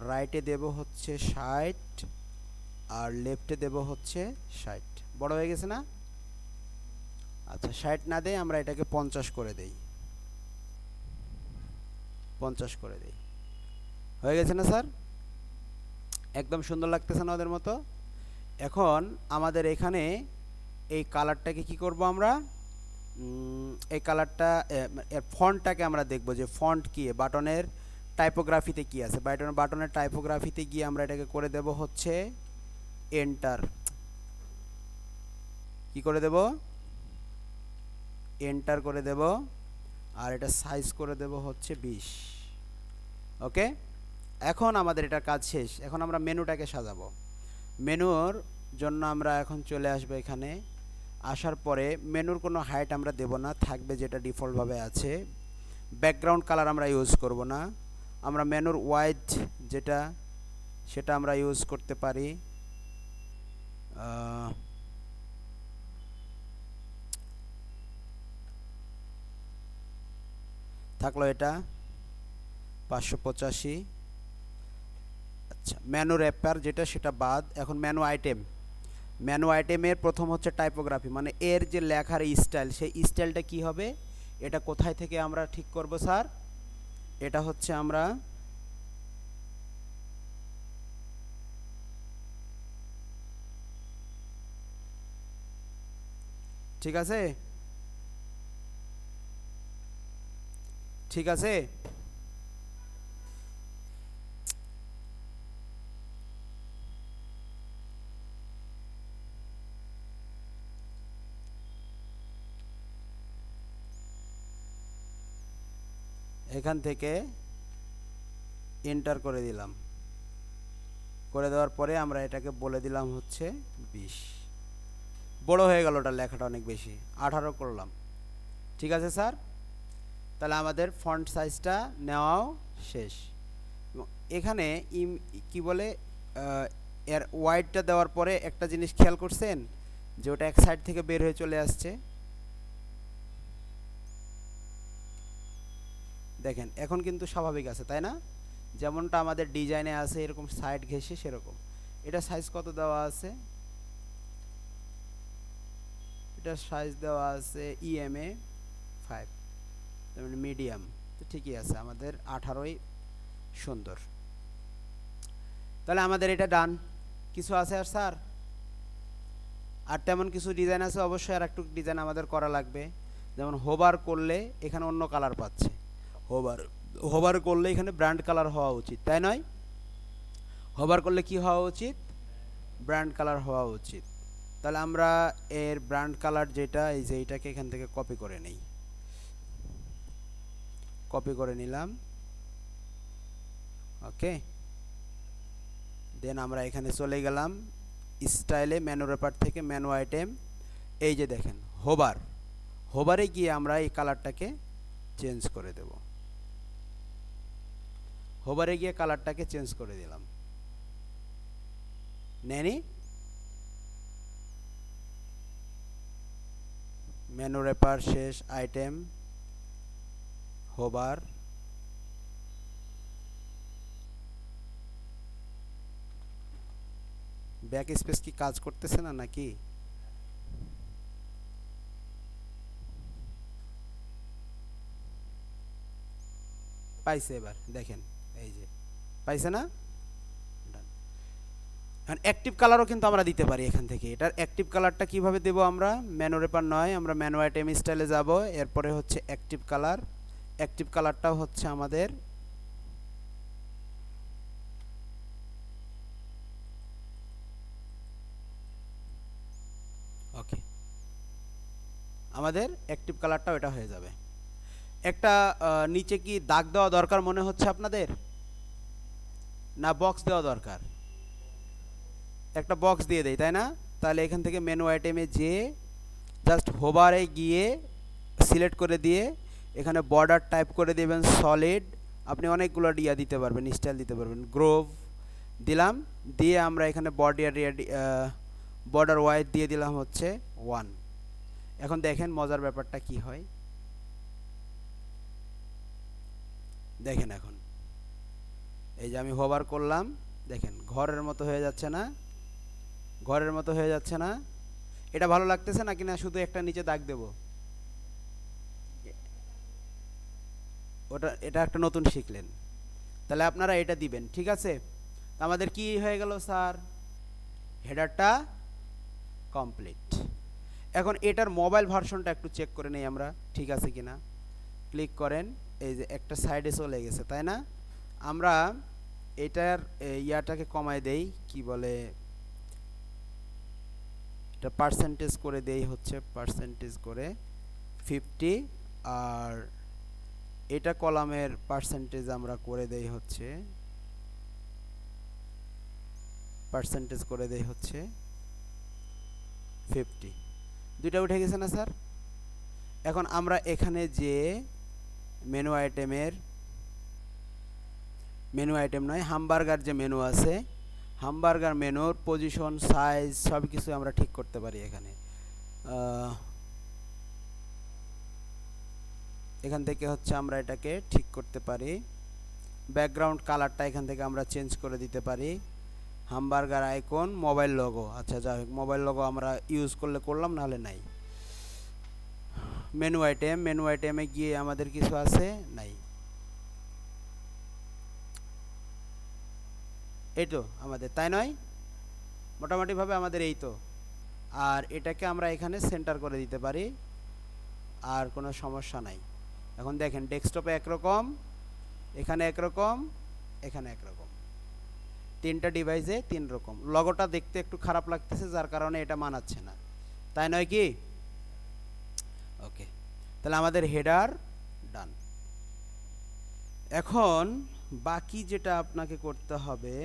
রাইটে দেব হচ্ছে 60, আর লেফটে দেব হচ্ছে 60। বড় হয়ে গেছে না? আচ্ছা 60 না দেই, আমরা এটাকে 50 করে দেই, 50 করে দেই। হয়ে গেছে না স্যার? একদম সুন্দর লাগতেছে না ওদের মতো? এখন আমাদের এখানে এই কালারটাকে কি করব আমরা, এই কালারটা এর ফন্টটাকে আমরা দেখব যে ফন্ট কি, বাটনের টাইপোগ্রাফিতে কি আছে। বাটনের টাইপোগ্রাফিতে গিয়ে আমরা এটাকে করে দেব হচ্ছে এন্টার। কি করে দেব? এন্টার করে দেব, আর এটা সাইজ করে দেব হচ্ছে 20। ওকে, এখন আমাদের এটা কাজ শেষ। এখন আমরা মেনুটাকে সাজাবো। মেনুর জন্য আমরা এখন চলে আসবো এখানে, আসার পরে মেনুর কোনো হাইট আমরা দেব না, থাকবে যেটা ডিফল্টভাবে আছে। ব্যাকগ্রাউন্ড কালার আমরা ইউজ করব না, আমরা মেনুর ওয়াইড যেটা সেটা আমরা ইউজ করতে পারি। থাকলো এটা 585। আচ্ছা, মেনু র্যাপার যেটা সেটা বাদ। এখন মেনু আইটেমের প্রথম হচ্ছে টাইপোগ্রাফি, মানে এর যে লেখার স্টাইল, সেই স্টাইলটা কি হবে, এটা কোথায় থেকে আমরা ঠিক করব স্যার? এটা হচ্ছে আমরা ঠিক আছে, ঠিক আছে। এখান থেকে এন্টার করে দিলাম, করে দেওয়ার পরে আমরা এটাকে বলে দিলাম হচ্ছে 20। বড় হয়ে গেল ওটা, লেখাটা অনেক বেশি, 18 করলাম। ঠিক আছে স্যার, তাহলে আমাদের ফন্ট সাইজটা নেওয়াও শেষ। এখানে কি বলে, এর ওয়াইডটা দেওয়ার পরে একটা জিনিস খেয়াল করছেন যে ওটা এক সাইড থেকে বের হয়ে চলে আসছে। দেখেন এখন কিন্তু স্বাভাবিক আছে, তাই না? যেমনটা আমাদের ডিজাইনে আছে এরকম সাইড ঘেঁষে সেরকম। এটা সাইজ কত দেওয়া আছে? এটা সাইজ দেওয়া আছে EMA 5, তার মানে মিডিয়াম। তো ঠিকই আছে, আমাদের 18ই সুন্দর। তাহলে আমাদের এটা ডান। কিছু আছে আর স্যার? আর তেমন কিছু ডিজাইন আছে অবশ্যই, আর একটু ডিজাইন আমাদের করা লাগবে। যেমন হোভার করলে এখানে অন্য কালার পাচ্ছে, হোভার করলে এখানে ব্র্যান্ড কালার হওয়া উচিত, তাই নয়? হোভার করলে কি হওয়া উচিত? ব্র্যান্ড কালার হওয়া উচিত। তাহলে আমরা এর ব্র্যান্ড কালার যেটা, এই যে এইটাকে এখান থেকে কপি করে নেই, কপি করে নিলাম। ওকে, দেন আমরা এখানে চলে গেলাম স্টাইলে, মেনু রেপার থেকে মেনু আইটেম, এই যে দেখেন হোভারে গিয়ে আমরা এই কালারটাকে চেঞ্জ করে দেব। হোভারে গিয়ে কালারটাকে চেঞ্জ করে দিলাম, নেনি। মেনু রেপার শেষ, আইটেম, হোভার, ব্যাক স্পেস কি কাজ করতেছে না নাকি? পাইছে, এবার দেখেন এই যে পাইছে না? এখন অ্যাক্টিভ কালারও কিন্তু আমরা দিতে পারি এখান থেকে। এটার অ্যাক্টিভ কালারটা কিভাবে দেব আমরা? মেনু রেপার নয়, আমরা মেনু আইটেম স্টাইলে যাব, এরপরে হচ্ছে অ্যাক্টিভ কালার। অ্যাক্টিভ কালারটাও হচ্ছে আমাদের ওকে, আমাদের অ্যাক্টিভ কালারটাও এটা হয়ে যাবে। একটা নিচে কি দাগ দেওয়া দরকার মনে হচ্ছে আপনাদের, না বক্স দেওয়া দরকার? একটা বক্স দিয়ে দেই, তাই না? তাহলে এখান থেকে মেনু আইটেমে যেয়ে জাস্ট হোভারে গিয়ে সিলেক্ট করে দিয়ে এখানে বর্ডার টাইপ করে দেবেন সলিড। আপনি অনেকগুলো ডিয়া দিতে পারবেন, স্টাইল দিতে পারবেন। গ্রোভ দিলাম, দিয়ে আমরা এখানে বর্ডার ওয়াইড দিয়ে দিলাম হচ্ছে 1। এখন দেখেন মজার ব্যাপারটা কি হয়, দেখেন এখন এই যে আমি হোভার করলাম, দেখেন ঘরের মতো হয়ে যাচ্ছে না? ঘরের মতো হয়ে যাচ্ছে না? এটা ভালো লাগতেছে নাকি না শুধু একটা নিচে দাগ দেব? এটা একটা নতুন শিখলেন, তাহলে আপনারা এটা দিবেন, ঠিক আছে? আমাদের কি হয়ে গেল স্যার? হেডারটা কমপ্লিট। এখন এটার মোবাইল ভার্সনটা একটু চেক করে নেই আমরা, ঠিক আছে কিনা। ক্লিক করেন, এই যে একটা সাইডে চলে গেছে, তাই না? আমরা এটার ইয়াটাকে কমায় দেই, কি বলে, এটা পার্সেন্টেজ করে দেই হচ্ছে, পার্সেন্টেজ করে 50, আর এটা কলামের পার্সেন্টেজ আমরা করে দেই হচ্ছে, পার্সেন্টেজ করে দেই হচ্ছে 50। দুইটা উঠে গেছে না স্যার? এখন আমরা এখানে যে মেনু আইটেম নয়, হামবার্গার যে মেনু আছে, হামবার্গার মেনুর পজিশন, সাইজ সব কিছু আমরা ঠিক করতে পারি এখানে। এখান থেকে হচ্ছে আমরা এটাকে ঠিক করতে পারি। ব্যাকগ্রাউন্ড কালারটা এখান থেকে আমরা চেঞ্জ করে দিতে পারি। হামবার্গার আইকন, মোবাইল লোগো, আচ্ছা যাই হোক, মোবাইল লোগো আমরা ইউজ করলে করলাম, নাহলে নাই। মেনু আইটেমে গিয়ে আমাদের কিছু আছে নাই, এই তো আমাদের, তাই নয়? মোটামুটিভাবে আমাদের এই তো। আর এটাকে আমরা এখানে সেন্টার করে দিতে পারি, আর কোনো সমস্যা নাই। এখন দেখেন ডেস্কটপে একরকম, এখানে একরকম, এখানে একরকম, তিনটা ডিভাইসে তিন রকম। লগোটা দেখতে একটু খারাপ লাগতেছে, যার কারণে এটা মানাচ্ছে না, তাই নয় কি? ওকে, তাহলে আমাদের হেডার ডান। এখন বাকি যেটা আপনাকে করতে হবে,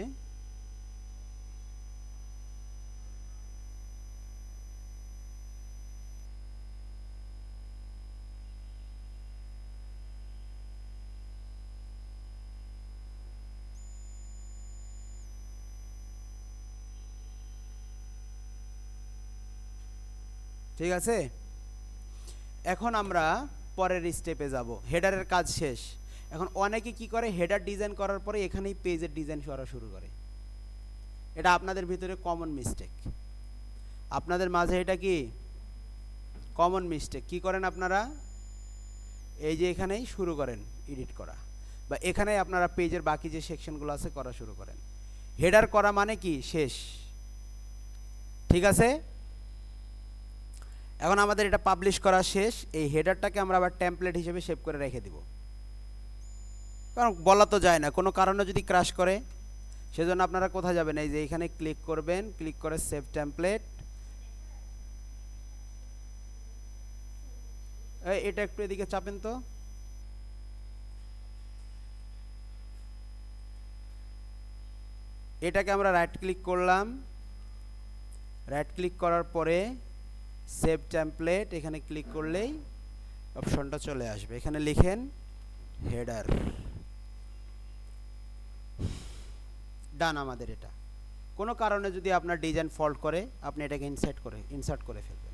ঠিক আছে? এখন আমরা পরের স্টেপে যাব। হেডারের কাজ শেষ। এখন অনেকে কি করে, হেডার ডিজাইন করার পরে এখানেই পেজের ডিজাইন করা শুরু করে। এটা আপনাদের ভিতরে কমন মিস্টেক, আপনাদের মাঝে এটা কি কমন মিস্টেক। কি করেন আপনারা? এই যে এখানেই শুরু করেন এডিট করা, বা এখানেই আপনারা পেজের বাকি যে সেকশনগুলো আছে করা শুরু করেন। হেডার করা মানে কি শেষ, ঠিক আছে? এখন আমাদের এটা পাবলিশ করা শেষ। এই হেডারটাকে আমরা আবার টেমপ্লেট হিসেবে সেভ করে রেখে দিব, কারণ বলা তো যায় না, কোনো কারণে যদি ক্র্যাশ করে। সেজন্য আপনারা কোথায় যাবেন, এই যে এখানে ক্লিক করবেন, ক্লিক করে সেভ টেমপ্লেট। এটা একটু এদিকে চাপেন তো। এটাকে আমরা রাইট ক্লিক করলাম, রাইট ক্লিক করার পরে সেভ টেমপ্লেট, এখানে ক্লিক করলেই অপশনটা চলে আসবে। এখানে লিখেন হেডার, ডান। আমাদের এটা কোনো কারণে যদি আপনার ডিজাইন ফল্ট করে, আপনি এটাকে ইনসার্ট করে ফেলবেন।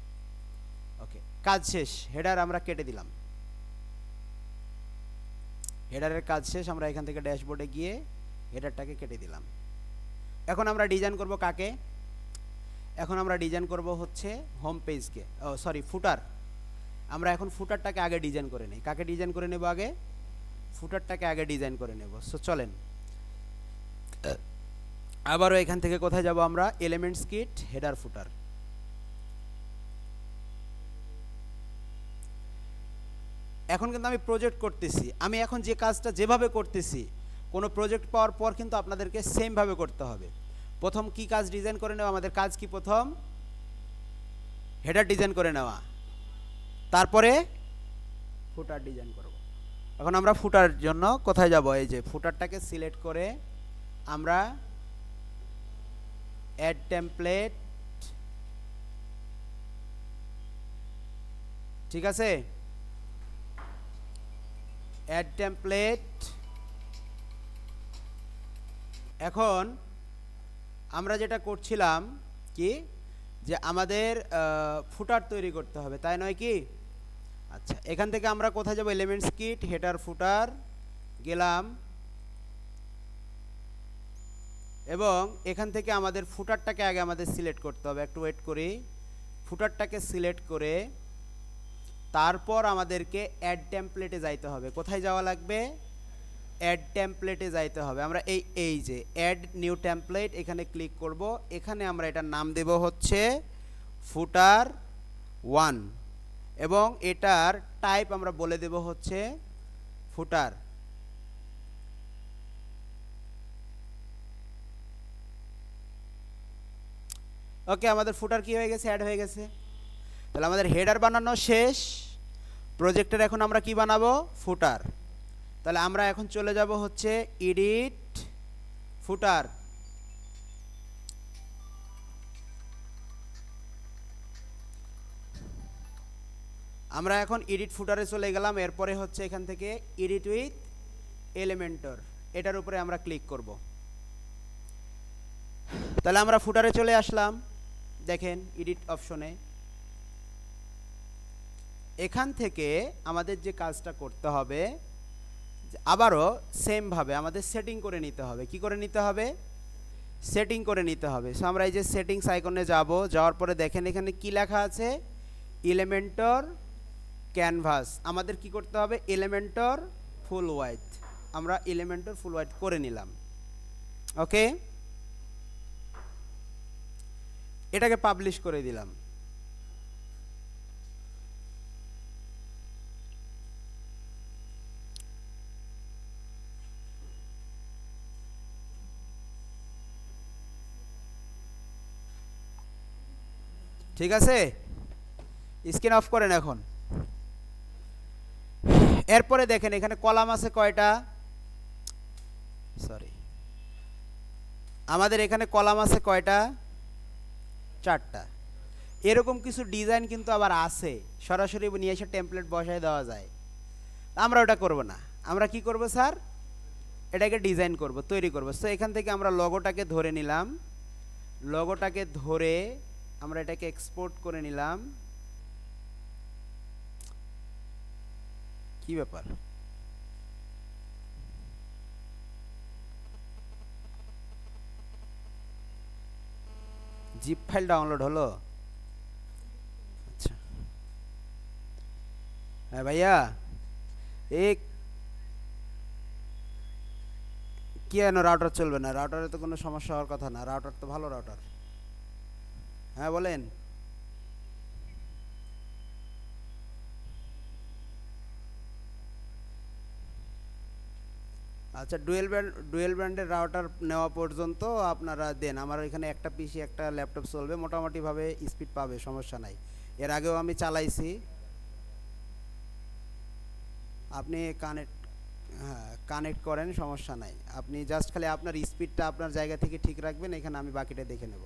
ওকে, কাজ শেষ। হেডার আমরা কেটে দিলাম, হেডারের কাজ শেষ। আমরা এখান থেকে ড্যাশবোর্ডে গিয়ে হেডারটাকে কেটে দিলাম। এখন আমরা ডিজাইন করব কাকে? এখন আমরা ডিজাইন করব হচ্ছে হোম পেজকে, ফুটার। আমরা এখন ফুটারটাকে আগে ডিজাইন করে নিই। কাকে ডিজাইন করে নেব আগে? ফুটারটাকে আগে ডিজাইন করে নেব। সো চলেন আবারও এখান থেকে কোথায় যাব আমরা? এলিমেন্টস কিট, হেডার ফুটার। এখন কিন্তু আমি প্রজেক্ট করতেছি, আমি এখন যে কাজটা যেভাবে করতেছি, কোনো প্রজেক্ট পাওয়ার পর কিন্তু আপনাদেরকে সেমভাবে করতে হবে। প্রথম কি কাজ ডিজাইন করে নেওয়া, আমাদের কাজ কি? প্রথম হেডার ডিজাইন করে নেওয়া, তারপরে ফুটার ডিজাইন করব। এখন আমরা ফুটার জন্য কোথায় যাব? এই যে ফুটারটাকে সিলেক্ট করে আমরা অ্যাড টেমপ্লেট, ঠিক আছে, অ্যাড টেমপ্লেট। এখন আমরা যেটা করছিলাম কি, যে আমাদের ফুটার তৈরি করতে হবে, তাই নয় কি? আচ্ছা, এখান থেকে আমরা কোথায় যাব? এলিমেন্টস কিট, হেডার ফুটার গেলাম, এবং এখান থেকে আমাদের ফুটারটাকে আগে আমাদের সিলেক্ট করতে হবে। একটু ওয়েট করি। ফুটারটাকে সিলেক্ট করে তারপর আমাদেরকে অ্যাড টেমপ্লেটে যাইতে হবে। কোথায় যাওয়া লাগবে? অ্যাড টেমপ্লেটে যাইতে হবে। আমরা এই যে অ্যাড নিউ টেমপ্লেট, এখানে ক্লিক করব। এখানে আমরা এটার নাম দেব হচ্ছে ফুটার 1, এবং এটার টাইপ আমরা বলে দেব হচ্ছে ফুটার। ওকে, আমাদের ফুটার কি হয়ে গেছে? অ্যাড হয়ে গেছে। তাহলে আমাদের হেডার বানানো শেষ। প্রজেক্টের এখন আমরা কি বানাবো? ফুটার। তাহলে আমরা এখন চলে যাব হচ্ছে এডিট ফুটার। আমরা এখন এডিট ফুটারে চলে গেলাম। এরপরে হচ্ছে এখান থেকে এডিট উইথ এলিমেন্টর, এটার উপরে আমরা ক্লিক করব। তাহলে আমরা ফুটারে চলে আসলাম। দেখেন এডিট অপশনে, এখান থেকে আমাদের যে কাজটা করতে হবে, আবারও সেমভাবে আমাদের সেটিং করে নিতে হবে। কি করে নিতে হবে? সেটিং করে নিতে হবে। সো আমরা এই যে সেটিংস আইকনে যাব, যাওয়ার পরে দেখেন এখানে কি লেখা আছে? Elementor canvas. আমাদের কি করতে হবে? এলিমেন্টর ফুল হোয়াইট। আমরা এলিমেন্টর ফুল হোয়াইট করে নিলাম। ওকে, এটাকে পাবলিশ করে দিলাম। ঠিক আছে, স্ক্রিন অফ করেন এখন। এরপরে দেখেন এখানে কলাম আছে কয়টা? সরি, আমাদের এখানে কলাম আছে কয়টা? 4টা। এরকম কিছু ডিজাইন কিন্তু আবার আছে, সরাসরি নিয়ে এসে টেমপ্লেট বসায় দেওয়া যায়। আমরা ওটা করব না। আমরা কি করব স্যার? এটাকে ডিজাইন করব, তৈরি করব। সো এখান থেকে আমরা লগোটাকে ধরে নিলাম। লগোটাকে ধরে আমরা এটাকে এক্সপোর্ট করে নিলাম। কি ব্যাপার? জিপ ফাইল ডাউনলোড হলো? আচ্ছা, হ্যাঁ ভাইয়া, এই কি যেন রাউটার চলবে না? রাউটারে তো কোনো সমস্যা হওয়ার কথা না, রাউটার তো ভালো রাউটার। হ্যাঁ বলেন। আচ্ছা, ডুয়েল ব্র্যান্ডের রাউটার নেওয়া পর্যন্ত আপনারা দেন। আমার এখানে একটা পিসি একটা ল্যাপটপ চলবে, মোটামুটিভাবে স্পিড পাবে, সমস্যা নাই। এর আগেও আমি চালাইছি। আপনি কানেক্ট, হ্যাঁ কানেক্ট করেন, সমস্যা নাই। আপনি জাস্ট খালি আপনার স্পিডটা আপনার জায়গা থেকে ঠিক রাখবেন, এখানে আমি বাকিটা দেখে নেব।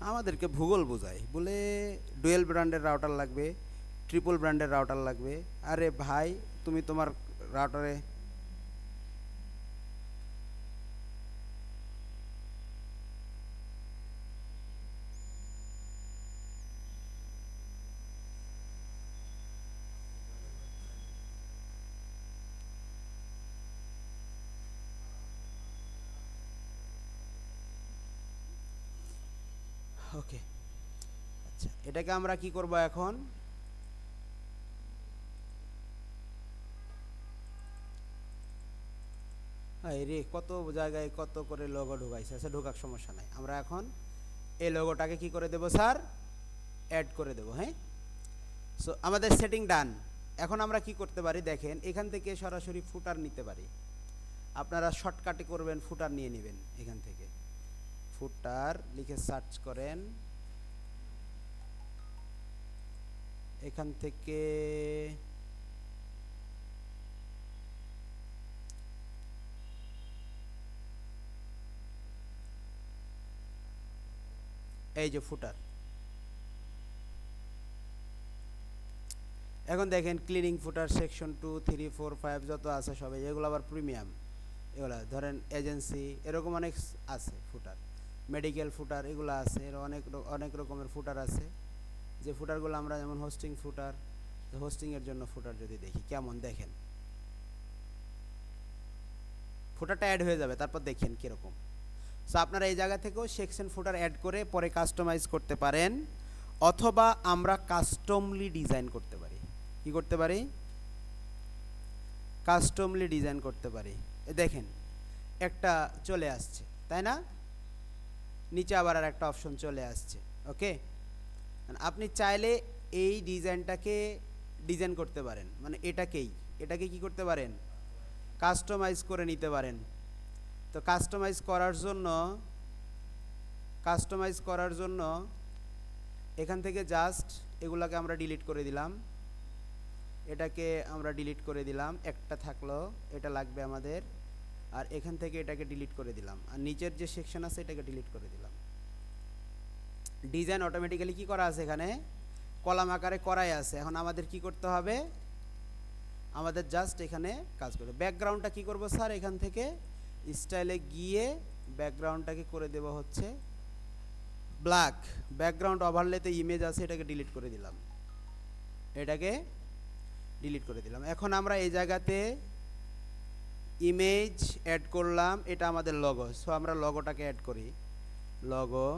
আমাদেরকে ভূগোল বোঝায় বলে ডুয়েল ব্র্যান্ডের রাউটার লাগবে, ট্রিপল ব্র্যান্ডের রাউটার লাগবে। আরে ভাই, তুমি তোমার রাউটারে ওকে। আচ্ছা, এটাকে আমরা কি করব এখন? রে কত জায়গায় কত করে লোগো ঢুকাইছে। আচ্ছা, ঢুকাক, সমস্যা নাই। আমরা এখন এই লোগোটাকে কি করে দেব স্যার? অ্যাড করে দেব। হ্যাঁ, সো আমাদের সেটিং ডান। এখন আমরা কি করতে পারি দেখেন, এখান থেকে সরাসরি ফুটার নিতে পারি। আপনারা শর্টকাটে করবেন, ফুটার নিয়ে নেবেন। এখান থেকে ফুটার লিখে সার্চ করেন, এখান থেকে এই যে ফুটার, এখন দেখেন ক্লিনিং ফুটার সেকশন 2, 3, 4, 5 যত আছে সবাই এগুলো আবার প্রিমিয়াম, এগুলো ধরেন এজেন্সি এরকম অনেক আছে ফুটার, মেডিকেল ফুটার এগুলো আছে, এর অনেক রকমের ফুটার আছে। যে ফুটারগুলো আমরা যেমন হোস্টিং ফুটার, হোস্টিংয়ের জন্য ফুটার যদি দেখি কেমন দেখেন, ফুটারটা অ্যাড হয়ে যাবে, তারপর দেখেন কীরকম। সো আপনারা এই জায়গা থেকেও সেকশন ফুটার অ্যাড করে পরে কাস্টমাইজ করতে পারেন, অথবা আমরা কাস্টমলি ডিজাইন করতে পারি। কি করতে পারি? কাস্টমলি ডিজাইন করতে পারি। দেখেন একটা চলে আসছে, তাই না? নিচে আবার আর একটা অপশন চলে আসছে। ওকে, আপনি চাইলে এই ডিজাইনটাকে ডিজাইন করতে পারেন, মানে এটাকে কি করতে পারেন? কাস্টমাইজ করে নিতে পারেন। তো কাস্টমাইজ করার জন্য এখান থেকে জাস্ট এগুলাকে আমরা ডিলিট করে দিলাম, এটাকে আমরা ডিলিট করে দিলাম, একটা থাকলো, এটা লাগবে আমাদের, আর এখান থেকে এটাকে ডিলিট করে দিলাম, আর নিচের যে সেকশন আছে এটাকে ডিলিট করে দিলাম। ডিজাইন অটোমেটিক্যালি কি করা আছে, এখানে কলাম আকারে করাই আছে। এখন আমাদের কি করতে হবে? আমাদের জাস্ট এখানে কাজ করবে। ব্যাকগ্রাউন্ডটা কি করব স্যার? এখান থেকে স্টাইলে গিয়ে ব্যাকগ্রাউন্ডটাকে করে দেব হচ্ছে ব্ল্যাক। ব্যাকগ্রাউন্ড ওভারলেতে ইমেজ আছে, এটাকে ডিলিট করে দিলাম, এখন আমরা এই জায়গাতে ইমেজ অ্যাড করলাম, এটা আমাদের লগো। সো আমরা লগোটাকে অ্যাড করি, লগো,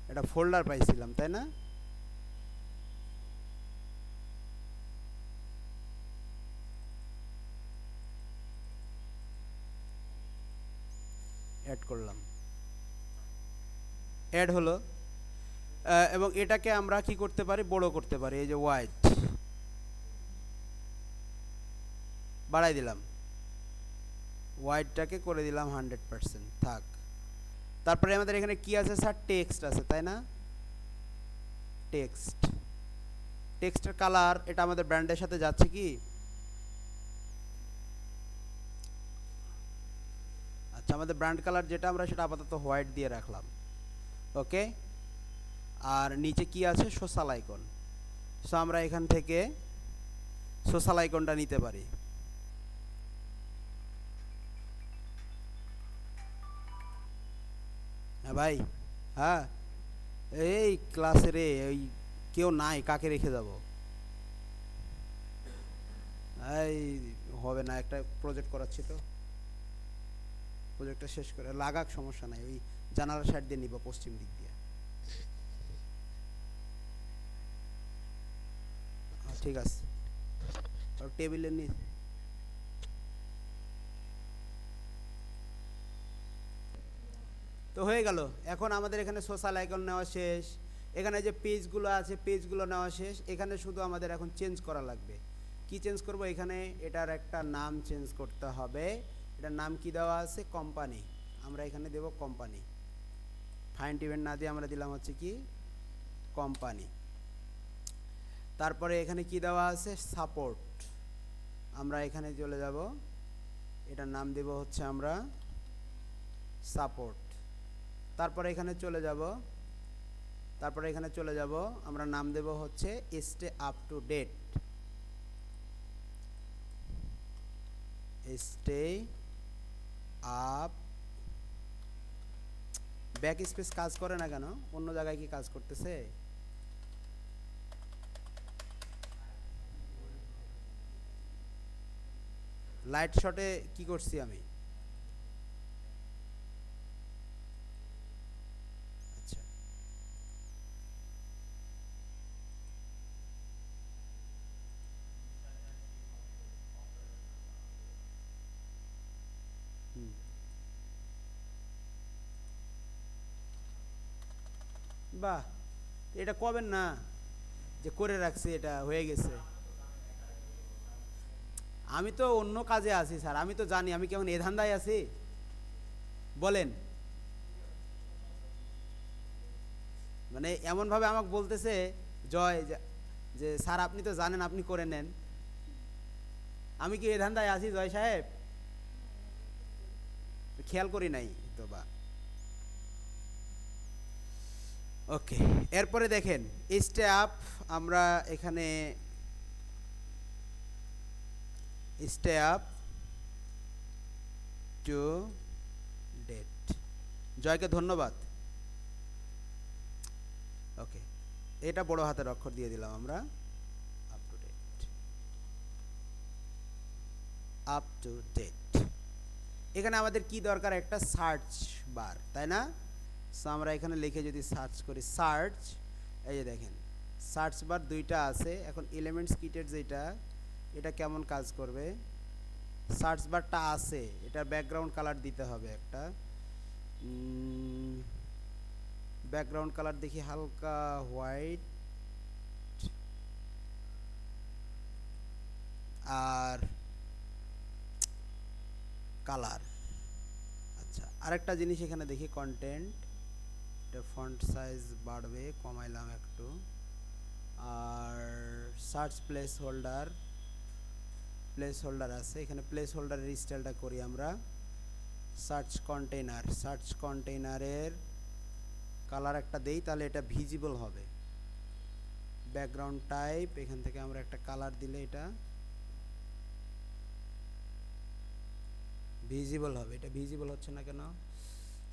এটা ফোল্ডার পাইছিলাম, তাই না? অ্যাড করলাম, অ্যাড হলো। এবং এটাকে আমরা কি করতে পারি? বড় করতে পারি। এই যে হোয়াইট বাড়াই দিলাম, হোয়াইটটাকে করে দিলাম 100% থাক। তারপরে আমাদের এখানে কি আছে স্যার? টেক্সট আছে, তাই না? টেক্সটের কালার এটা আমাদের ব্র্যান্ডের সাথে যাচ্ছে কি? আচ্ছা, আমাদের ব্র্যান্ড কালার যেটা আমরা সেটা আপাতত হোয়াইট দিয়ে রাখলাম। ওকে, আর নিচে কি আছে? Social icon. সো আমরা এখান থেকে সোশ্যাল আইকনটা নিতে পারি। হ্যাঁ ভাই, হ্যাঁ এই ক্লাসে রে ওই কেউ নাই, কাকে রেখে যাব? এই হবে না, একটা প্রজেক্ট করাচ্ছি, তো প্রজেক্টটা শেষ করে লাগাক, সমস্যা নাই, ওই জানালার সাইড দিয়ে নিব, পশ্চিম দিক দিয়ে। ঠিক আছে, টেবিলের নি তো হয়ে গেল। এখন আমাদের এখানে সোশ্যাল আইকন নেওয়া শেষ, এখানে যে পেজগুলো আছে পেজগুলো নেওয়া শেষ। এখানে শুধু আমাদের এখন চেঞ্জ করা লাগবে। কি চেঞ্জ করব? এখানে এটার একটা নাম চেঞ্জ করতে হবে। এটার নাম কি দেওয়া আছে? কোম্পানি। আমরা এখানে দেব কোম্পানি, ফাইন্ড ইভেন্ট না দিয়ে আমরা দিলাম হচ্ছে কি কোম্পানি। তারপরে এখানে কি দেওয়া আছে? সাপোর্ট। আমরা এখানে চলে যাব, এটার নাম দেব হচ্ছে আমরা সাপোর্ট। তারপরে এখানে চলে যাব, আমরা নাম দেব হচ্ছে stay up to date. Stay up, backspace কাজ করে না কেন? অন্য জায়গায় কি কাজ করতেছে? লাইট শটে কি করছি আমি? আচ্ছা, বাহ, এটা কবেন না যে করে রাখছি, এটা হয়ে গেছে। আমি তো অন্য কাজে আছি স্যার, আমি তো জানি আমি কেমন এ ধান্দায় আছি, বলেন। মানে এমনভাবে আমাকে বলতেছে জয় যে স্যার আপনি তো জানেন, আপনি করে নেন। আমি কি এ ধান্দায় আছি জয় সাহেব? খেয়াল করি নাই তো বা। ওকে, এরপরে দেখেন স্টেপ, আমরা এখানে স্টেপ টু ডেট। জয়কে ধন্যবাদ। ওকে, এটা বড় হাতের অক্ষর দিয়ে দিলাম আমরা। Up to date, up to date. এখানে আমাদের কি দরকার? একটা সার্চ বার, তাই না? সো আমরা এখানে লিখে যদি সার্চ করি, সার্চ, এই যে দেখেন সার্চ বার দুইটা আছে। এখন এলিমেন্টস কিটের যেটা, এটা কেমন কাজ করবে? সার্চ বারটা আছে, এটার ব্যাকগ্রাউন্ড কালার দিতে হবে একটা। ব্যাকগ্রাউন্ড কালার দেখি হালকা হোয়াইট, আর কালার। আচ্ছা, আরেকটা জিনিস এখানে দেখি, কন্টেন্ট, এটা ফন্ট সাইজ বাড়বে, কমাইলাম একটু। আর search placeholder, placeholder আছে এখানে, প্লেস হোল্ডারের স্টাইলটা করি আমরা সার্চ কন্টেইনার। সার্চ কন্টেইনারের কালার একটা দেই, তাহলে এটা ভিজিবল হবে। ব্যাকগ্রাউন্ড টাইপ, এখান থেকে আমরা একটা কালার দিলে এটা ভিজিবল হবে। এটা ভিজিবল হচ্ছে না কেন?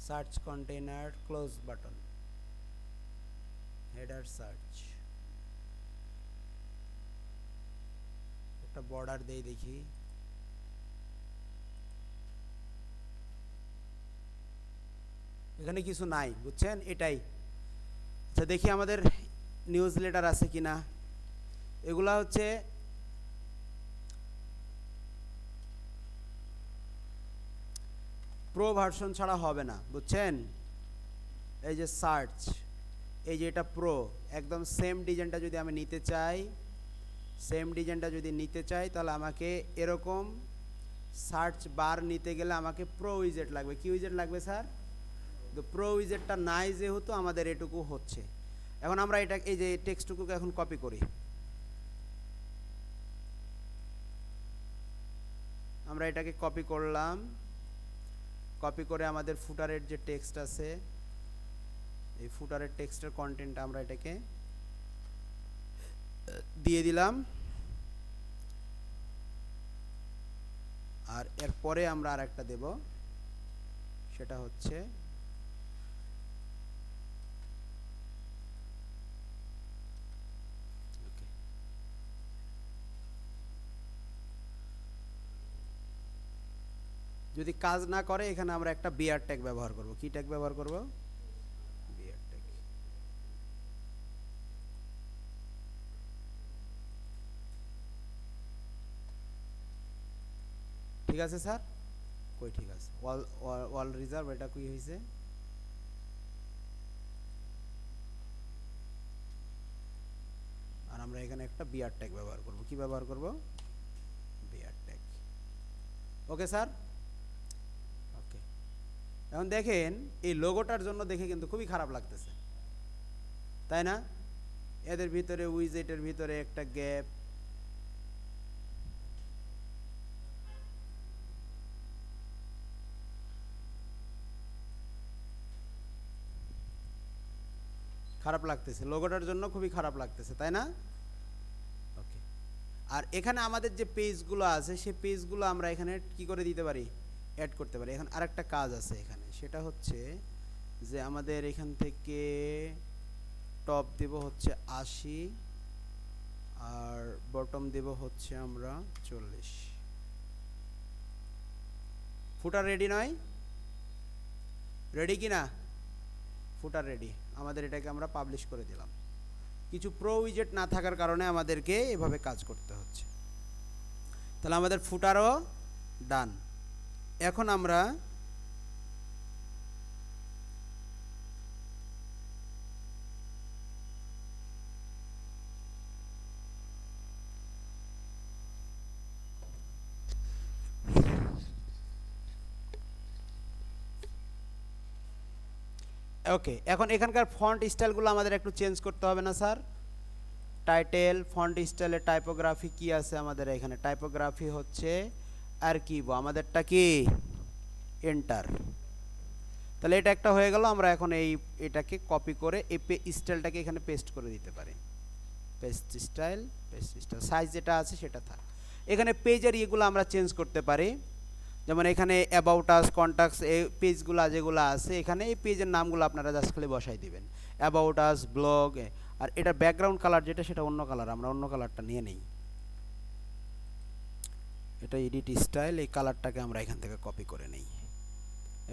Search container, close button, header search, একটা বর্ডার দেই দেখি। এখানে কিছু নাই, বুঝছেন? এটাই। আচ্ছা, দেখি আমাদের নিউজ লেটার আছে কিনা। এগুলা হচ্ছে প্রো ভার্সন ছাড়া হবে না, বুঝছেন? এই যে সার্চ, এই যে এটা প্রো, একদম সেম ডিজাইনটা যদি আমি নিতে চাই, সেম ডিজাইনটা যদি নিতে চাই, তাহলে আমাকে এরকম সার্চ বার নিতে গেলে আমাকে প্রো উইজেট লাগবে। কি উইজেট লাগবে স্যার? তো প্রো উইজেটটা নাই যেহেতু আমাদের এটুকু হচ্ছে। এখন আমরা এটা, এই যে টেক্সটটুকুকে এখন কপি করি। আমরা এটাকে কপি করলাম, কপি করে আমাদের ফুটারের যে টেক্সট আছে, এই ফুটারের টেক্সটের কন্টেন্ট আমরা এটাকে দিয়ে দিলাম। আর এরপরে আমরা আর একটা দেব, সেটা হচ্ছে যদি কাজ না করে, এখানে আমরা একটা বিআর ট্যাগ ব্যবহার করব। কি ট্যাগ ব্যবহার করব? BR tag. ঠিক আছে স্যার? কই ঠিক আছে? ওয়াল রিজার্ভ, এটা কি হয়েছে? আর আমরা এখানে একটা বিআর ট্যাগ ব্যবহার করব। কি ব্যবহার করব? BR tag. Okay sir? Okay. এখন দেখেন এই লোগোটার জন্য দেখে কিন্তু খুবই খারাপ লাগতেছে, তাই না? এদের ভিতরে উইজেটের ভিতরে একটা গ্যাপ, খারাপ লাগতেছে, লোগোটার জন্য খুবই খারাপ লাগতেছে, তাই না? ওকে। আর এখানে আমাদের যে পেজগুলো আছে, সেই পেজগুলো আমরা এখানে কি করে দিতে পারি? অ্যাড করতে পারি। এখন আরেকটা কাজ আছে এখানে, সেটা হচ্ছে যে আমাদের এখান থেকে টপ দেব হচ্ছে 80, আর বটম দেব হচ্ছে আমরা 40। ফুটার রেডি নয়? রেডি কি না? ফুটার রেডি। আমাদের এটাকে আমরা পাবলিশ করে দিলাম। কিছু প্রো উইজেট না থাকার কারণে আমাদেরকে এভাবে কাজ করতে হচ্ছে। তাহলে আমাদের ফুটারও ডান। এখন আমরা ওকে, এখন এখানকার ফন্ট স্টাইলগুলো আমাদের একটু চেঞ্জ করতে হবে না স্যার? টাইটেল ফন্ট স্টাইলে টাইপোগ্রাফি কি আছে আমাদের এখানে? টাইপোগ্রাফি হচ্ছে আর কি আমাদেরটা কি এন্টার। তাহলে এটা একটা হয়ে গেল। আমরা এখন এটাকে কপি করে এই স্টাইলটাকে এখানে পেস্ট করে দিতে পারি। পেস্ট স্টাইল সাইজ যেটা আছে সেটা থাক। এখানে পেজের ইয়েগুলো আমরা চেঞ্জ করতে পারি। যেমন এখানে অ্যাবাউট আস, কন্ট্যাক্টস, এই পেজগুলো যেগুলো আছে এখানে এই পেজের নামগুলো আপনারা জাস্ট খালি বসাই দিবেন, অ্যাবাউট আস, ব্লগ। আর এটা ব্যাকগ্রাউন্ড কালার যেটা সেটা অন্য কালার, আমরা অন্য কালারটা নিয়ে নিই। এটা এডিট স্টাইল, এই কালারটাকে আমরা এখান থেকে কপি করে নিই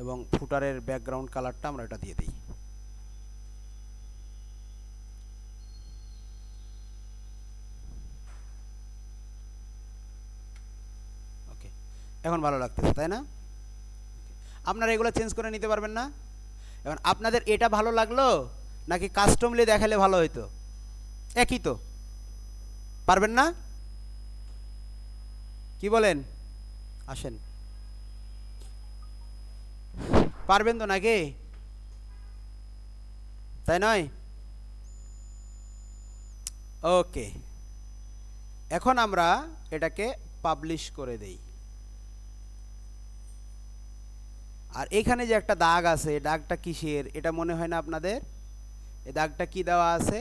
এবং ফুটারের ব্যাকগ্রাউন্ড কালারটা আমরা এটা দিয়ে দিই। ওকে, এখন ভালো লাগতেছে তাই না? আপনারা এগুলো চেঞ্জ করে নিতে পারবেন না? এখন আপনাদের এটা ভালো লাগলো নাকি কাস্টমলি দেখালে ভালো হইতো? একই তো, পারবেন না? কি বলেন? আসেন, পারবেন তো নাকি? তাই নয়? ওকে, এখন আমরা এটাকে পাবলিশ করে দেই। আর এখানে যে একটা দাগ আছে, দাগটা কিসের এটা মনে হয় না আপনাদের? এই দাগটা কি দেওয়া আছে?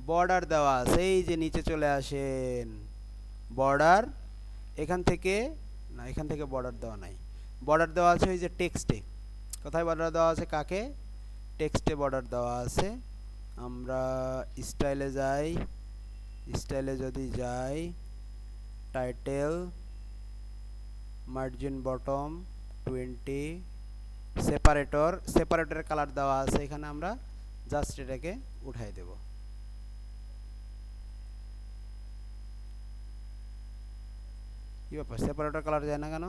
বর্ডার দেওয়া আছে। এই যে নিচে চলে আসেন, বর্ডার। এখান থেকে না, এখান থেকে বর্ডার দেওয়া নাই, বর্ডার দেওয়া আছে ওই যে টেক্সটে। কোথায় বর্ডার দেওয়া আছে? কাকে? টেক্সটে বর্ডার দেওয়া আছে। আমরা স্টাইলে যাই, স্টাইলে যদি যাই, টাইটেল, মার্জিন বটম 20, সেপারেটরের কালার দেওয়া আছে এখানে। আমরা জাস্ট এটাকে উঠাই দেব। কি ব্যাপার, সেপারেটর কালার যায় না কেন?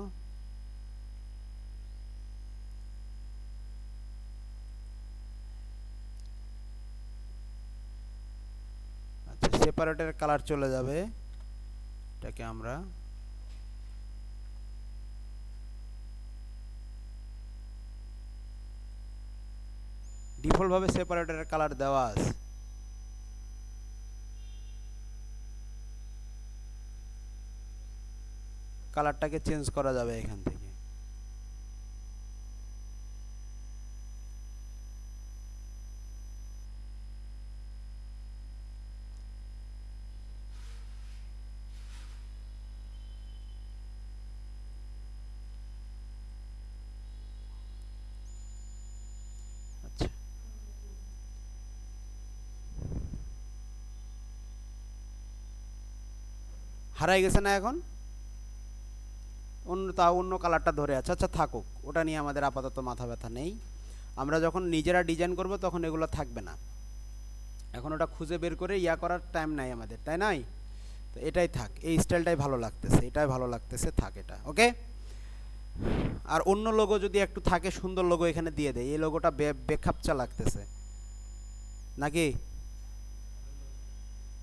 আচ্ছা, সেপারেটরের কালার চলে যাবে, এটাকে আমরা ডিফল্ট ভাবে সেপারেটরের কালার দেওয়া আছে। কালারটাকে চেঞ্জ করা যাবে এখান থেকে। আচ্ছা, হারাই গেছে না এখন? অন্য কালারটা ধরে আছে। আচ্ছা থাকুক, ওটা নিয়ে আমাদের আপাতত মাথা ব্যথা নেই। আমরা যখন নিজেরা ডিজাইন করব তখন এগুলো থাকবে না। এখন ওটা খুঁজে বের করে ইয়া করার টাইম নাই আমাদের, তাই নয়? তো এটাই থাক, এই স্টাইলটাই ভালো লাগতেছে, এটাই ভালো লাগতেছে, থাক এটা। ওকে, আর অন্য লোগো যদি একটু থাকে, সুন্দর লোগো এখানে দিয়ে দেয়। এই লোগোটা বেখাপচা লাগতেছে নাকি?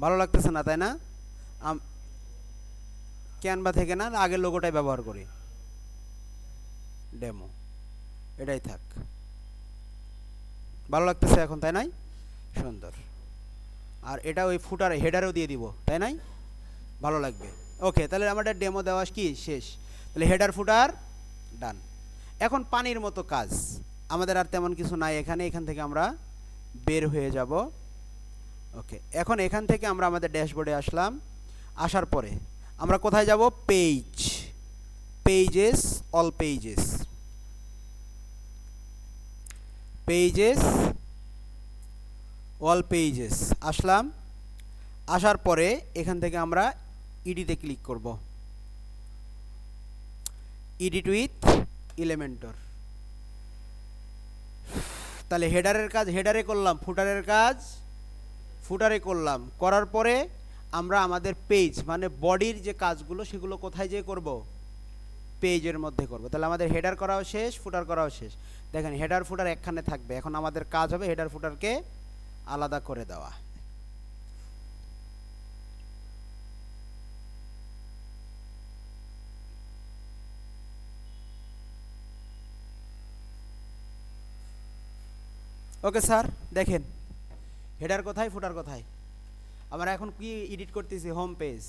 ভালো লাগতেছে না তাই না? ক্যানভা থেকে না, আগের লোগোটাই ব্যবহার করি, ডেমো। এটাই থাক, ভালো লাগতেছে এখন তাই নাই? সুন্দর। আর এটা ওই ফুটার হেডারেও দিয়ে দিব, তাই নাই? ভালো লাগবে। ওকে, তাহলে আমাদের ডেমো দেওয়া কি শেষ? তাহলে হেডার ফুটার ডান। এখন পানির মতো কাজ আমাদের আর তেমন কিছু নাই এখানে। এখান থেকে আমরা বের হয়ে যাব। ওকে, এখন এখান থেকে আমরা আমাদের ড্যাশবোর্ডে আসলাম। আসার পরে আমরা কোথায় যাব? Page, pages, all pages, pages, all pages আসলাম। আসার পরে এখান থেকে আমরা ইডিটে ক্লিক করব, এডিট উইথ এলিমেন্টর। তাহলে হেডারের কাজ হেডারে করলাম, ফুটারের কাজ ফুটারে করলাম। করার পরে আমরা আমাদের পেজ মানে বডির যে কাজগুলো সেগুলো কোথায় যেয়ে করব? পেজের মধ্যে করব। তাহলে আমাদের হেডার করাও শেষ, ফুটার করাও শেষ। দেখেন হেডার ফুটার একখানে থাকবে। এখন আমাদের কাজ হবে হেডার ফুটারকে আলাদা করে দেওয়া। ওকে স্যার, দেখেন হেডার কোথায়, ফুটার কোথায়। আমরা এখন কি এডিট করতেছি, হোম পেজ।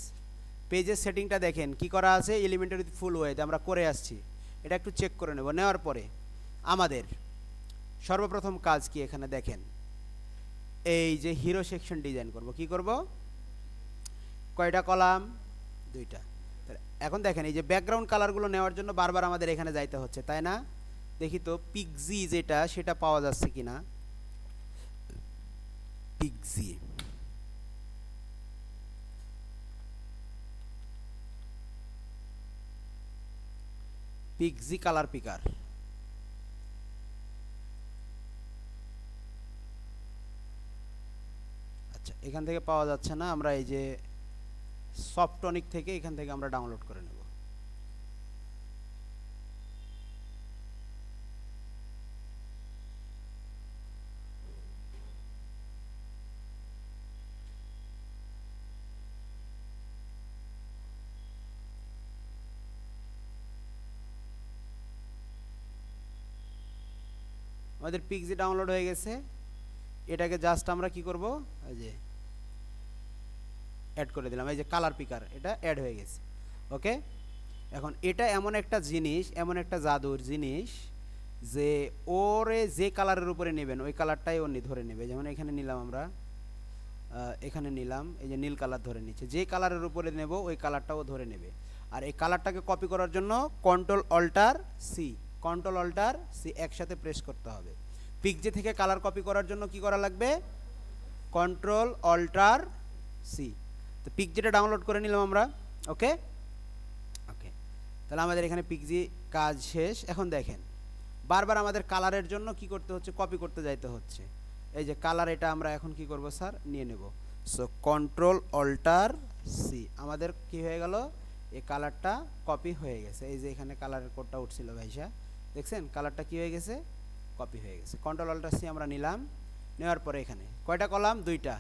পেজের সেটিংটা দেখেন কি করা আছে, এলিমেন্টের উইথ ফুল ওয়েতে আমরা করে আসছি। এটা একটু চেক করে নেব। নেওয়ার পরে আমাদের সর্বপ্রথম কাজ কি, এখানে দেখেন এই যে হিরো সেকশন ডিজাইন করব। কি করব, কয়টা কলাম, দুইটা। এখন দেখেন এই যে ব্যাকগ্রাউন্ড কালারগুলো নেওয়ার জন্য বারবার আমাদের এখানে যাইতে হচ্ছে, তাই না? দেখি তো পিক্সি যেটা, সেটা পাওয়া যাচ্ছে কিনা। Pixie, Pixie colour পিকার। আচ্ছা, এখান থেকে পাওয়া যাচ্ছে না, আমরা এই যে সফটটনিক থেকে এখান থেকে আমরা ডাউনলোড করে নেব। আমাদের পিক্সি ডাউনলোড হয়ে গেছে। এটাকে জাস্ট আমরা কি করব, এই যে অ্যাড করে দিলাম। এই যে কালার পিকার, এটা অ্যাড হয়ে গেছে। ওকে, এখন এটা এমন একটা জিনিস, এমন একটা জাদুর জিনিস যে ওরে যে কালারের উপরে নেবেন ওই কালারটাই ও ধরে নেবে। যেমন এখানে নিলাম আমরা, এখানে নিলাম, এই যে নীল কালার ধরে নিচ্ছে। যে কালারের উপরে নেব ওই কালারটাও ধরে নেবে। আর এই কালারটাকে কপি করার জন্য control alter C, control alter C একসাথে প্রেস করতে হবে। পিকজে থেকে কালার কপি করার জন্য কি করা লাগবে, কন্ট্রোল অল্টার সি। তো পিকজেটা ডাউনলোড করে নিলাম আমরা। ওকে ওকে, তাহলে আমাদের এখানে পিকজি কাজ শেষ। এখন দেখেন বারবার আমাদের কালারের জন্য কি করতে হচ্ছে, কপি করতে যাইতে হচ্ছে। এই যে কালার, এটা আমরা এখন কি করব স্যার, নিয়ে নেব। সো কন্ট্রোল অল্টার সি, আমাদের কি হয়ে গেল, এই কালারটা কপি হয়ে গেছে। এই যে এখানে কালারের কোডটা উঠছিল ভাইসা, দেখছেন কালারটা কি হয়ে গেছে, কপি হয়ে গেছে। কন্ট্রোল অল্টার সি আমরা নিলাম। নেওয়ার পরে এখানে কয়টা কলাম, দুইটা,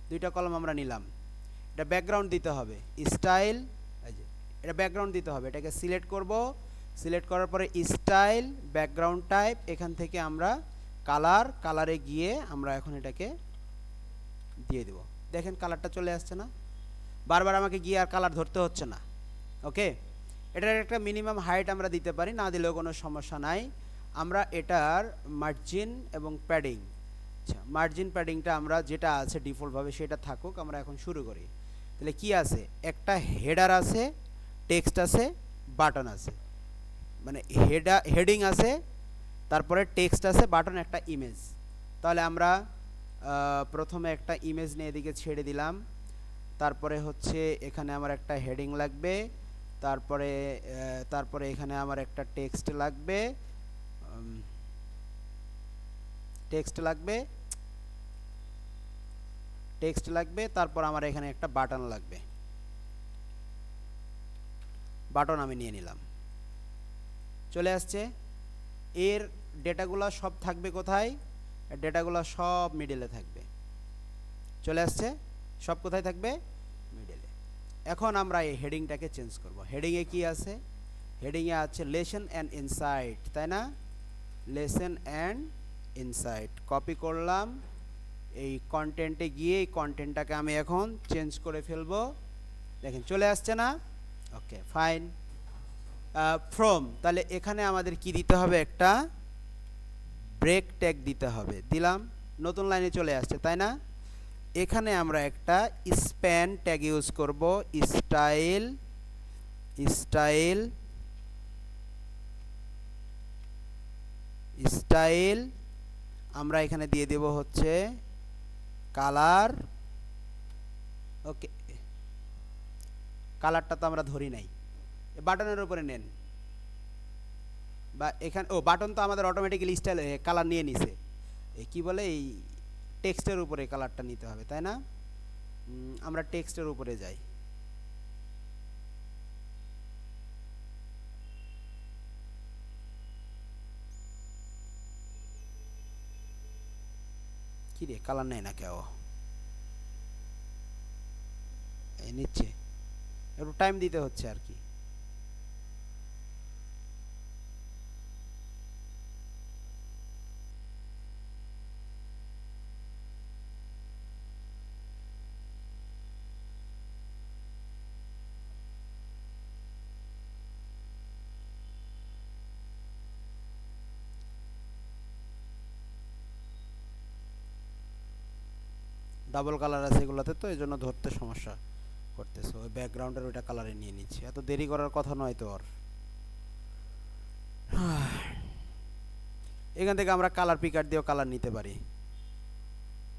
দুইটা কলাম আমরা নিলাম। এটা ব্যাকগ্রাউন্ড দিতে হবে, স্টাইল, এই যে এটা ব্যাকগ্রাউন্ড দিতে হবে। এটাকে সিলেক্ট করব, সিলেক্ট করার পরে স্টাইল, ব্যাকগ্রাউন্ড টাইপ, এখান থেকে আমরা কালার, কালারে গিয়ে আমরা এখন এটাকে দিয়ে দেব। দেখেন কালারটা চলে আসছে না, বারবার আমাকে গিয়ে আর কালার ধরতে হচ্ছে না। ওকে, এটার একটা মিনিমাম হাইট আমরা দিতে পারি, না দিলেও কোনো সমস্যা নাই। আমরা এটার মার্জিন এবং প্যাডিং, আচ্ছা মার্জিন প্যাডিংটা আমরা যেটা আছে ডিফল্টভাবে সেটা থাকুক। আমরা এখন শুরু করি। তাহলে কি আছে, একটা হেডার আছে, টেক্সট আছে, বাটন আছে, মানে হেডিং আছে, তারপরে টেক্সট আছে, বাটন, একটা ইমেজ। তাহলে আমরা প্রথমে একটা ইমেজ নিয়ে এদিকে ছেড়ে দিলাম। তারপরে হচ্ছে এখানে আমার একটা হেডিং লাগবে, তারপরে তারপরে এখানে আমার একটা টেক্সট লাগবে, টেক্সট লাগবে, টেক্সট লাগবে, তারপর আমার এখানে একটা বাটন লাগবে। বাটন আমি নিয়ে নিলাম, চলে আসছে। এর ডেটাগুলো সব থাকবে কোথায়, ডেটাগুলো সব মিডলে থাকবে। চলে আসছে, সব কোথায় থাকবে, মিডলে। এখন আমরা এই হেডিংটাকে চেঞ্জ করব। হেডিংয়ে কি আছে, হেডিংয়ে আছে লেসন অ্যান্ড ইনসাইট, তাই না? লেসন অ্যান্ড ইনসাইট কপি করলাম। এই কন্টেন্টে গিয়ে এই কন্টেন্টটাকে আমি এখন চেঞ্জ করে ফেলবো। দেখেন চলে আসছে না? Okay fine. ফ্রম, তাহলে এখানে আমাদের কি দিতে হবে, একটা ব্রেক ট্যাগ দিতে হবে। দিলাম, নতুন লাইনে চলে আসছে, তাই না? এখানে আমরা একটা স্প্যান ট্যাগ ইউজ করব। স্টাইল, স্টাইল, স্টাইল, আমরা এখানে দিয়ে দেব হচ্ছে কালার। ওকে, কালারটা তো আমরা ধরি নাই, বাটনের উপরে নেন, বা এখানে ও বাটন তো আমাদের অটোমেটিক্যালি স্টাইল কালার নিয়ে নিছে। কি বলে, এই টেক্সটের উপরে কালারটা নিতে হবে, তাই না? আমরা টেক্সটের উপরে যাই। কি রে, কালার নেয় না কেউ, নিচ্ছে, একটু টাইম দিতে হচ্ছে আর কি। ডাবল কালার আছে এগুলোতে, তো এই জন্য ধরতে সমস্যা করতেছে। ওই ব্যাকগ্রাউন্ডের ওইটা কালারে নিয়ে নিচ্ছি, এত দেরি করার কথা নয় তো আর। এখান থেকে আমরা কালার পিকার দিয়েও কালার নিতে পারি,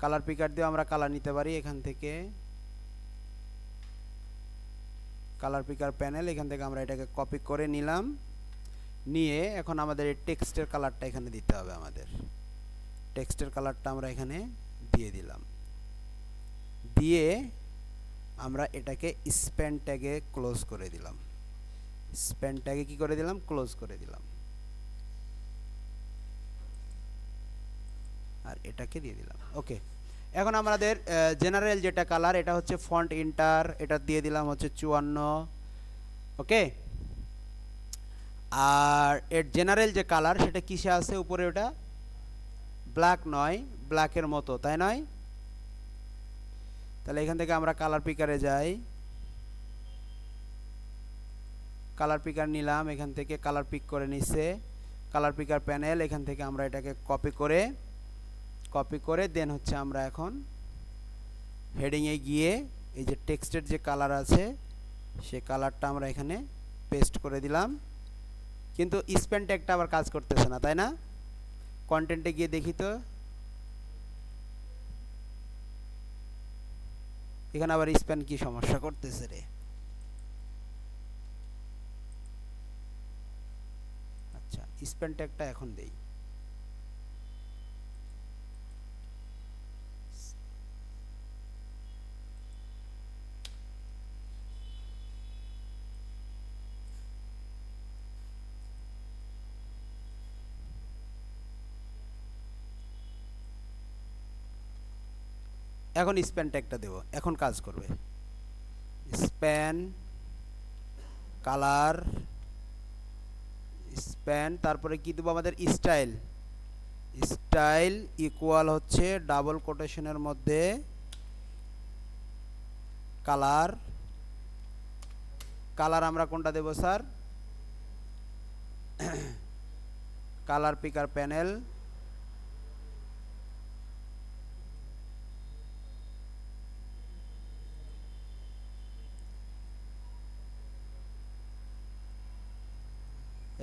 কালার পিকার দিয়েও আমরা কালার নিতে পারি। এখান থেকে কালার পিকার প্যানেল, এখান থেকে আমরা এটাকে কপি করে নিলাম, নিয়ে এখন আমাদের এই টেক্সটের কালারটা এখানে দিতে হবে। আমাদের টেক্সটের কালারটা আমরা এখানে দিয়ে দিলাম, দিয়ে আমরা এটাকে স্প্যান ট্যাগে ক্লোজ করে দিলাম। স্প্যান ট্যাগে কি করে দিলাম? ক্লোজ করে দিলাম। আর এটাকে দিয়ে দিলাম। ওকে, এখন আমাদের জেনারেল যেটা কালার, এটা হচ্ছে ফন্ট ইন্টার, এটা দিয়ে দিলাম হচ্ছে 54। ওকে, আর এর জেনারেল যে কালার সেটা কিসে আছে উপরে? ওটা ব্ল্যাক নয়, ব্ল্যাকের মতো, তাই নয়? তাহলে এখান থেকে আমরা কালার পিকারে যাই, কালার পিকার নিলাম, এখান থেকে কালার পিক করে নিচ্ছে কালার পিকার প্যানেল। এখান থেকে আমরা এটাকে কপি করে দেন হচ্ছে আমরা এখন হেডিংয়ে গিয়ে এই যে টেক্সটের যে কালার আছে সে কালারটা আমরা এখানে পেস্ট করে দিলাম। কিন্তু স্প্যান ট্যাগটা আবার কাজ করতেছে না, তাই না? কন্টেন্টে গিয়ে দেখি তো, এখানে আবার স্প্যান কি সমস্যা করতেছে রে? আচ্ছা, স্প্যান ট্যাগটা এখন দেই। এখন স্প্যান ট্যাগটা দেব, এখন কাজ করবে। স্প্যান কালার স্প্যান, তারপরে কি দেবো? আমাদের স্টাইল। স্টাইল ইকুয়াল হচ্ছে ডাবল কোটেশনের মধ্যে কালার। কালার আমরা কোনটা দেব স্যার? কালার পিকার প্যানেল,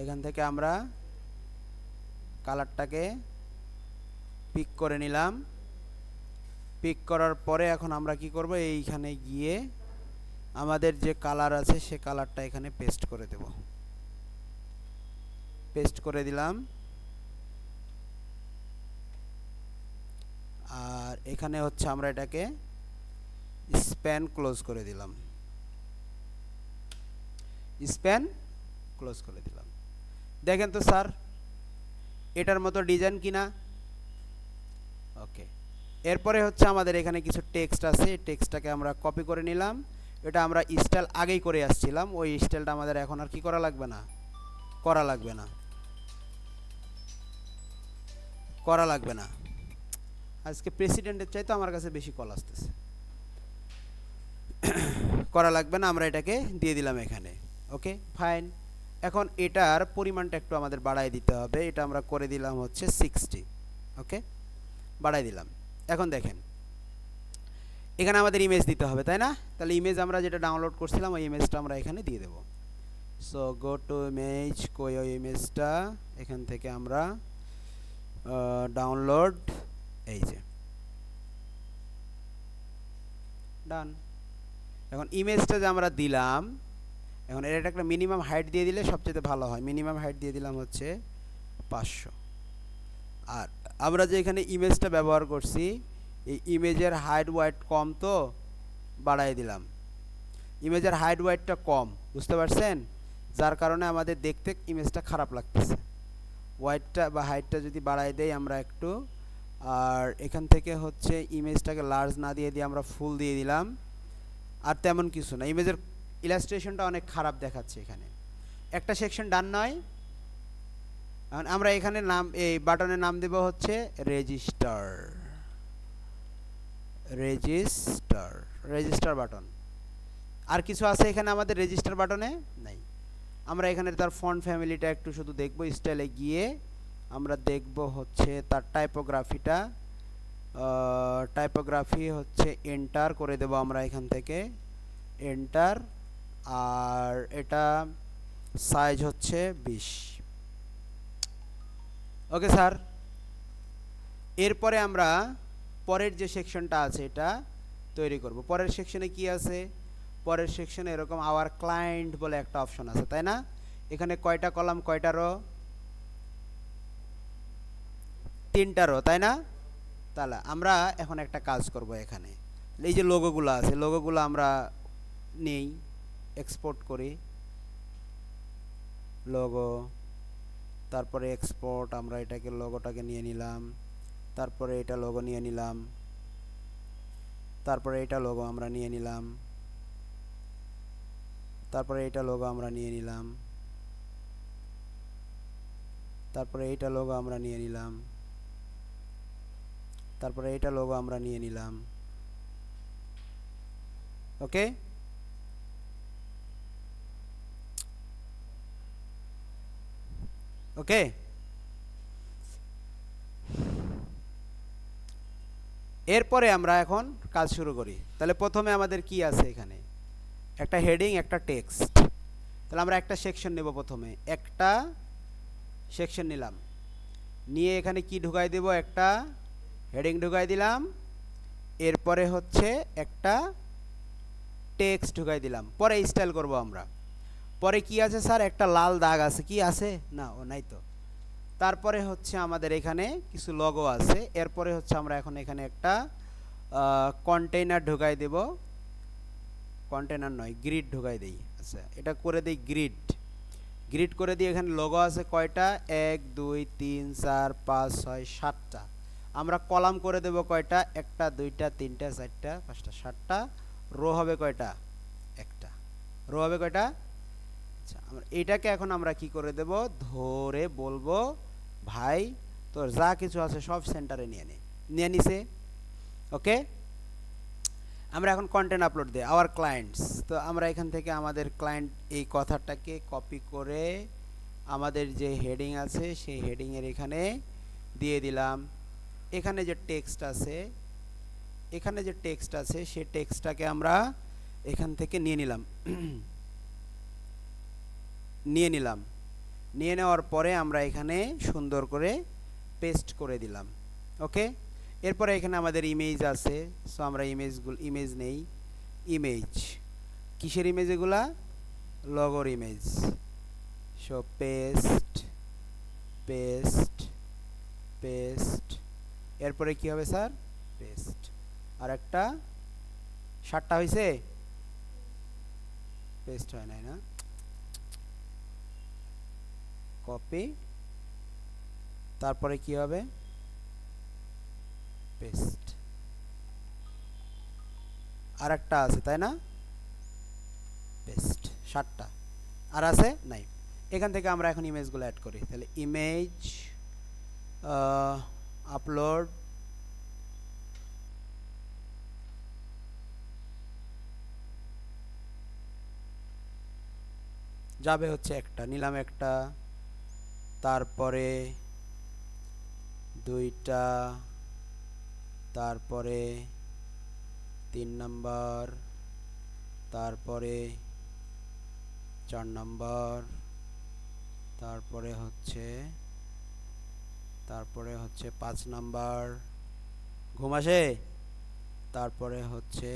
এখান থেকে আমরা কালারটাকে পিক করে নিলাম। পিক করার পরে এখন আমরা কি করব? এইখানে গিয়ে আমাদের যে কালার আছে সে কালারটা এখানে পেস্ট করে দেব। পেস্ট করে দিলাম। আর এখানে হচ্ছে আমরা এটাকে স্প্যান ক্লোজ করে দিলাম। স্প্যান ক্লোজ করে দিলাম। দেখেন তো স্যার এটার মতো ডিজাইন কিনা? ওকে, এরপরে হচ্ছে আমাদের এখানে কিছু টেক্সট আছে, এই টেক্সটটাকে আমরা কপি করে নিলাম। এটা আমরা স্টাইল আগেই করে আসছিলাম, ওই স্টাইলটা আমাদের এখন আর কি করা লাগবে না, করা লাগবে না। আজকে প্রেসিডেন্টের চাইতে আমার কাছে বেশি কল আসতেছে। করা লাগবে না, আমরা এটাকে দিয়ে দিলাম এখানে। Okay fine. এখন এটার পরিমাণটা একটু আমাদের বাড়াই দিতে হবে, এটা আমরা করে দিলাম হচ্ছে 60। ওকে, বাড়াই দিলাম। এখন দেখেন এখানে আমাদের ইমেজ দিতে হবে, তাই না? তাহলে ইমেজ আমরা যেটা ডাউনলোড করছিলাম ওই ইমেজটা আমরা এখানে দিয়ে দেব। সো গো টু ইমেজ, কই ওই ইমেজটা, এখান থেকে আমরা ডাউনলোড, এই যে ডান। এখন ইমেজটা যে আমরা দিলাম, এখন এর একটা মিনিমাম হাইট দিয়ে দিলে সবচেয়ে ভালো হয়। মিনিমাম হাইট দিয়ে দিলাম হচ্ছে 500। আর আমরা যে এখানে ইমেজটা ব্যবহার করছি এই ইমেজের হাইট ওয়াইট কম, তো বাড়াই দিলাম। ইমেজের হাইট ওয়াইটটা কম, বুঝতে পারছেন? যার কারণে আমাদের দেখতে ইমেজটা খারাপ লাগতেছে। ওয়াইটটা বা হাইটটা যদি বাড়াই দেই আমরা একটু, আর এখান থেকে হচ্ছে ইমেজটাকে লার্জ না দিয়ে আমরা ফুল দিয়ে দিলাম। আর তেমন কিছু না, ইমেজের ইলাস্ট্রেশনটা অনেক খারাপ দেখাচ্ছে এখানে। একটা সেকশন ডান নয়, আমরা এখানে নাম, এই বাটনের নাম দেব হচ্ছে রেজিস্টার। Register button. আর কিছু আছে এখানে আমাদের রেজিস্টার বাটনে নাই। আমরা এখানে তার ফন্ট ফ্যামিলিটা একটু শুধু দেখব। স্টাইলে গিয়ে আমরা দেখব হচ্ছে তার টাইপোগ্রাফিটা টাইপোগ্রাফি হচ্ছে এন্টার করে দেব আমরা এখান থেকে, এন্টার। আর এটা সাইজ হচ্ছে 20। ওকে স্যার, এরপরে আমরা পরের যে সেকশনটা আছে এটা তৈরি করব। পরের সেকশনে কি আছে? পরের সেকশনে এরকম আওয়ার ক্লায়েন্ট বলে একটা অপশন আছে, তাই না? এখানে কয়টা কলাম, কয়টা রো? 3টা রো, তাই না? তাহলে আমরা এখন একটা কাজ করব। এখানে এই যে লোগোগুলো আছে, লোগোগুলো আমরা নেই, এক্সপোর্ট করি লোগো, তারপরে এক্সপোর্ট, আমরা এটাকে লোগোটাকে নিয়ে নিলাম, তারপরে এটা লোগো নিয়ে নিলাম, তারপরে এটা লোগো আমরা নিয়ে নিলাম, তারপরে এটা লোগো আমরা নিয়ে নিলাম, তারপরে এটা লোগো আমরা নিয়ে নিলাম, তারপরে এটা লোগো আমরা নিয়ে নিলাম। ওকে, ওকে। এরপরে আমরা এখন কাজ শুরু করি। তাহলে প্রথমে আমাদের কি আছে? এখানে একটা হেডিং, একটা টেক্সট। তাহলে আমরা একটা সেকশন নেব। প্রথমে একটা সেকশন নিলাম, নিয়ে এখানে কি ঢুকাই দেব? একটা হেডিং ঢুকাই দিলাম, এরপরে হচ্ছে একটা টেক্সট ঢুকাই দিলাম। পরে স্টাইল করব আমরা। পরে কি আছে স্যার? একটা লাল দাগ আছে, কি আছে? না, ও নাই তো। তারপরে হচ্ছে আমাদের এখানে কিছু লোগো আছে। এরপরে হচ্ছে আমরা এখন এখানে একটা কন্টেইনার ঢুকাই দেব। কন্টেইনার নয়, গ্রিড ঢুকাই দেই। আচ্ছা, এটা করে দেই গ্রিড। গ্রিড করে দিই। এখানে লোগো আছে কয়টা? 1 2 3 4 5 6 7টা। আমরা কলাম করে দেব কয়টা? 1টা 2টা 3টা 4টা 5টা 7টা। রো হবে কয়টা? একটা। রো হবে কয়টা? আচ্ছা, আমরা এইটাকে এখন আমরা কি করে দেব? ধরে বলবো, ভাই তোর যা কিছু আছে সব সেন্টারে নিয়ে নে। নিয়ে নিছে। ওকে, আমরা এখন কন্টেন্ট আপলোড দিই, আওয়ার ক্লায়েন্টস। তো আমরা এখান থেকে আমাদের ক্লায়েন্ট এই কথাটাকে কপি করে আমাদের যে হেডিং আছে সেই হেডিংয়ের এখানে দিয়ে দিলাম। এখানে যে টেক্সট আছে, এখানে যে টেক্সট আছে সেই টেক্সটটাকে আমরা এখান থেকে নিয়ে নিলাম। নিয়ে নেওয়ার পরে আমরা এখানে সুন্দর করে পেস্ট করে দিলাম। ওকে, এরপরে এখানে আমাদের ইমেজ আছে। সো আমরা ইমেজ নেই। ইমেজ কিসের ইমেজ? এগুলা লগোর image. So paste paste paste, এরপরে কি হবে স্যার? পেস্ট। আর একটা 7টা হয়েছে? পেস্ট হয় নাই না? কপি, তারপরে কি হবে? পেস্ট। আর একটা আছে, তাই না? পেস্ট। 7টা। আর আছে? নাই। এখান থেকে আমরা এখন ইমেজগুলো অ্যাড করি। তাহলে ইমেজ আপলোড, যাবে হচ্ছে একটা, নিলাম একটা, তারপরে 2টা, তারপরে 3 নাম্বার, তারপরে 4 নাম্বার, তারপরে হচ্ছে 5 নাম্বার। ঘুম আসে? তারপরে হচ্ছে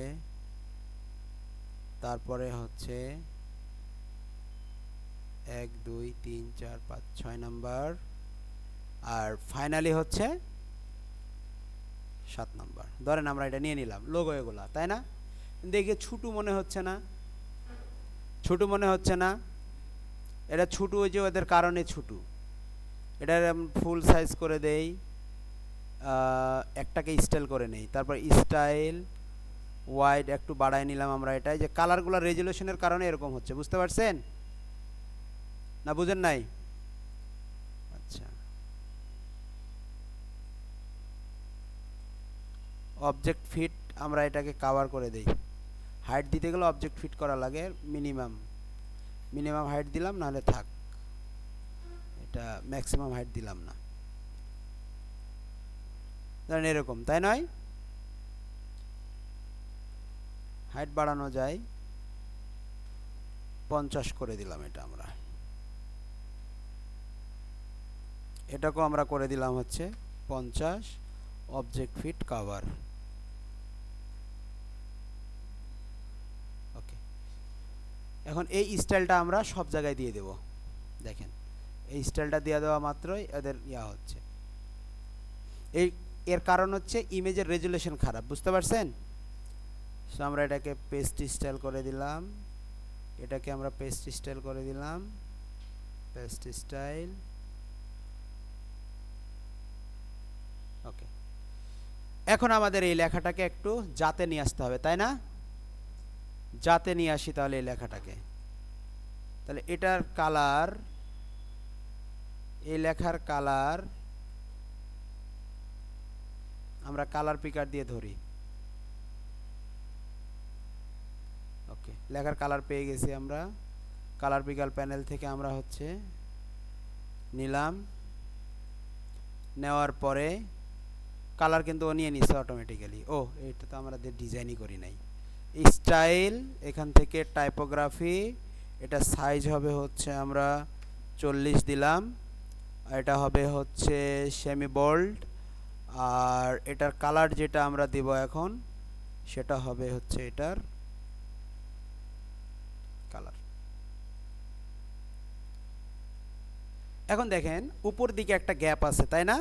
1 2 3 4 5 6 নাম্বার। আর ফাইনালি হচ্ছে 7 নাম্বার। ধরেন আমরা এটা নিয়ে নিলাম লোগো এগুলা, তাই না? দেখে ছোটো মনে হচ্ছে না? ছোটো মনে হচ্ছে না? এটা ছোটো ওই যে ওদের কারণে ছোটো। এটা ফুল সাইজ করে দেই, একটাকে স্টাইল করে নেই, তারপর স্টাইল ওয়াইড একটু বাড়ায় নিলাম আমরা। এটা যে কালারগুলো রেজুলেশনের কারণে এরকম হচ্ছে, বুঝতে পারছেন না? বুঝেন নাই? আচ্ছা, অবজেক্ট ফিট আমরা এটাকে কভার করে দেই। হাইট দিতে গেলে অবজেক্ট ফিট করা লাগে, মিনিমাম হাইট দিলাম, নাহলে থাক, এটা ম্যাক্সিমাম হাইট দিলাম না। ধরেন এরকম, তাই নয়? হাইট বাড়ানো যায়, 50 করে দিলাম। এটা আমরা এটাকেও আমরা করে দিলাম হচ্ছে 50 অবজেক্ট ফিট কভার। ওকে, এখন এই স্টাইলটা আমরা সব জায়গায় দিয়ে দেব। দেখেন এই স্টাইলটা দিয়ে দেওয়া মাত্রই এদের ইয়া হচ্ছে। এর কারণ হচ্ছে ইমেজের রেজুলেশন খারাপ, বুঝতে পারছেন? সো আমরা এটাকে পেস্ট স্টাইল করে দিলাম, এটাকে আমরা পেস্ট স্টাইল করে দিলাম, পেস্ট স্টাইল। ওকে, এখন আমাদের এই লেখাটাকে একটু যাতে নিয়ে আসতে হবে, তাই না? যাতে নিয়ে আসি তাহলে এই লেখাটাকে, তাহলে এটার কালার, এই লেখার কালার আমরা কালার পিকার দিয়ে ধরি। ওকে, লেখার কালার পেয়ে গেছি আমরা। কালার পিকার প্যানেল থেকে আমরা হচ্ছে নিলাম, নেওয়ার পরে কালার কিন্তু ও নিয়ে নিচ্ছে অটোমেটিক্যালি। ও, এটা তো আমাদের ডিজাইনই করি নাই। স্টাইল, এখান থেকে টাইপোগ্রাফি, এটা সাইজ হবে হচ্ছে আমরা 40 দিলাম, এটা হবে হচ্ছে সেমি বোল্ড, আর এটার কালার যেটা আমরা দেব এখন সেটা হবে হচ্ছে এটার কালার। এখন দেখেন উপর দিকে একটা গ্যাপ আছে, তাই না?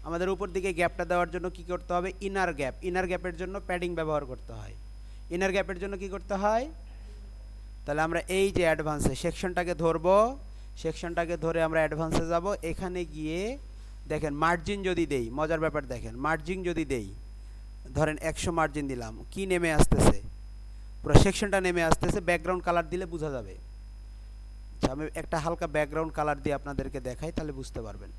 আমাদের উপর দিকে গ্যাপটা দেওয়ার জন্য কি করতে হবে? Inner gap. ইনার গ্যাপের জন্য প্যাডিং ব্যবহার করতে হয়। ইনার গ্যাপের জন্য কি করতে হয়? তাহলে আমরা এই যে অ্যাডভান্সে সেকশনটাকে ধরবো, সেকশনটাকে ধরে আমরা অ্যাডভান্সে যাব। এখানে গিয়ে দেখেন মার্জিন যদি দেই, মজার ব্যাপার দেখেন, মার্জিন যদি দেই, ধরেন 100 মার্জিন দিলাম, কি নেমে আসতেছে? পুরো সেকশনটা নেমে আসতেছে। ব্যাকগ্রাউন্ড কালার দিলে বোঝা যাবে। আচ্ছা, আমি একটা হালকা ব্যাকগ্রাউন্ড কালার দিয়ে আপনাদেরকে দেখাই, তাহলে বুঝতে পারবেন।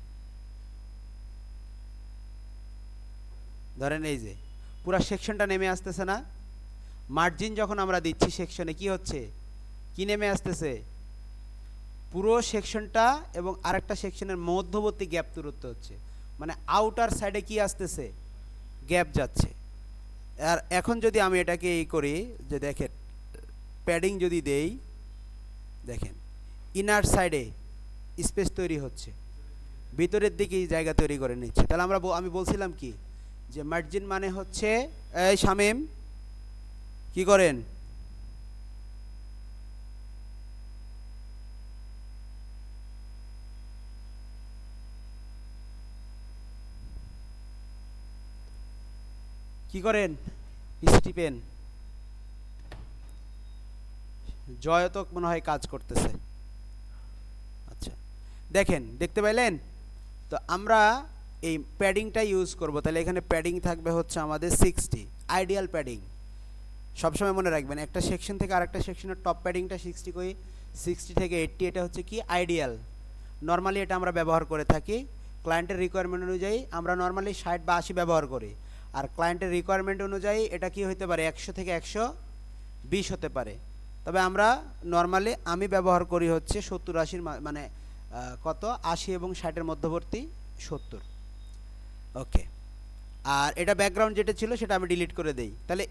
ধরেন এই যে পুরো সেকশনটা নেমে আসতেছে না? মার্জিন যখন আমরা দিচ্ছি সেকশনে কি হচ্ছে? কি নেমে আসতেছে? পুরো সেকশনটা এবং আরেকটা সেকশনের মধ্যবর্তী গ্যাপ দূরত্ব হচ্ছে, মানে আউটার সাইডে কি আসতেছে? গ্যাপ যাচ্ছে। আর এখন যদি আমি এটাকে এই করি যে দেখেন প্যাডিং যদি দেই, দেখেন ইনার সাইডে স্পেস তৈরি হচ্ছে, ভিতরের দিকে জায়গা তৈরি করে নিচ্ছে। তাহলে আমি বলছিলাম কি যে মার্জিন মানে হচ্ছে, এই শামিম কি করেন? কি করেন? পিসি পেন। জয় তো মনে হয় কাজ করতেছে। আচ্ছা, দেখেন, দেখতে পাইলেন তো? আমরা এই প্যাডিংটা ইউজ করব। তাহলে এখানে প্যাডিং থাকবে হচ্ছে আমাদের 60, আইডিয়াল প্যাডিং। সবসময় মনে রাখবেন একটা সেকশন থেকে আরেকটা সেকশনের টপ প্যাডিংটা 60 করি, 60 থেকে 80 এটা হচ্ছে কি আইডিয়াল। নর্মালি এটা আমরা ব্যবহার করে থাকি। ক্লায়েন্টের রিকোয়ারমেন্ট অনুযায়ী আমরা নর্মালি 60 বা 80 ব্যবহার করি, আর ক্লায়েন্টের রিকোয়ারমেন্ট অনুযায়ী এটা কি হতে পারে? 100 থেকে 120 হতে পারে। তবে আমরা নর্মালি আমি ব্যবহার করি হচ্ছে 70-80, মানে কত 80 এবং 60-এর মধ্যবর্তী 70। ওকে, আর এটা ব্যাকগ্রাউন্ড যেটা ছিল সেটা আমি ডিলিট করে দেই। তাহলে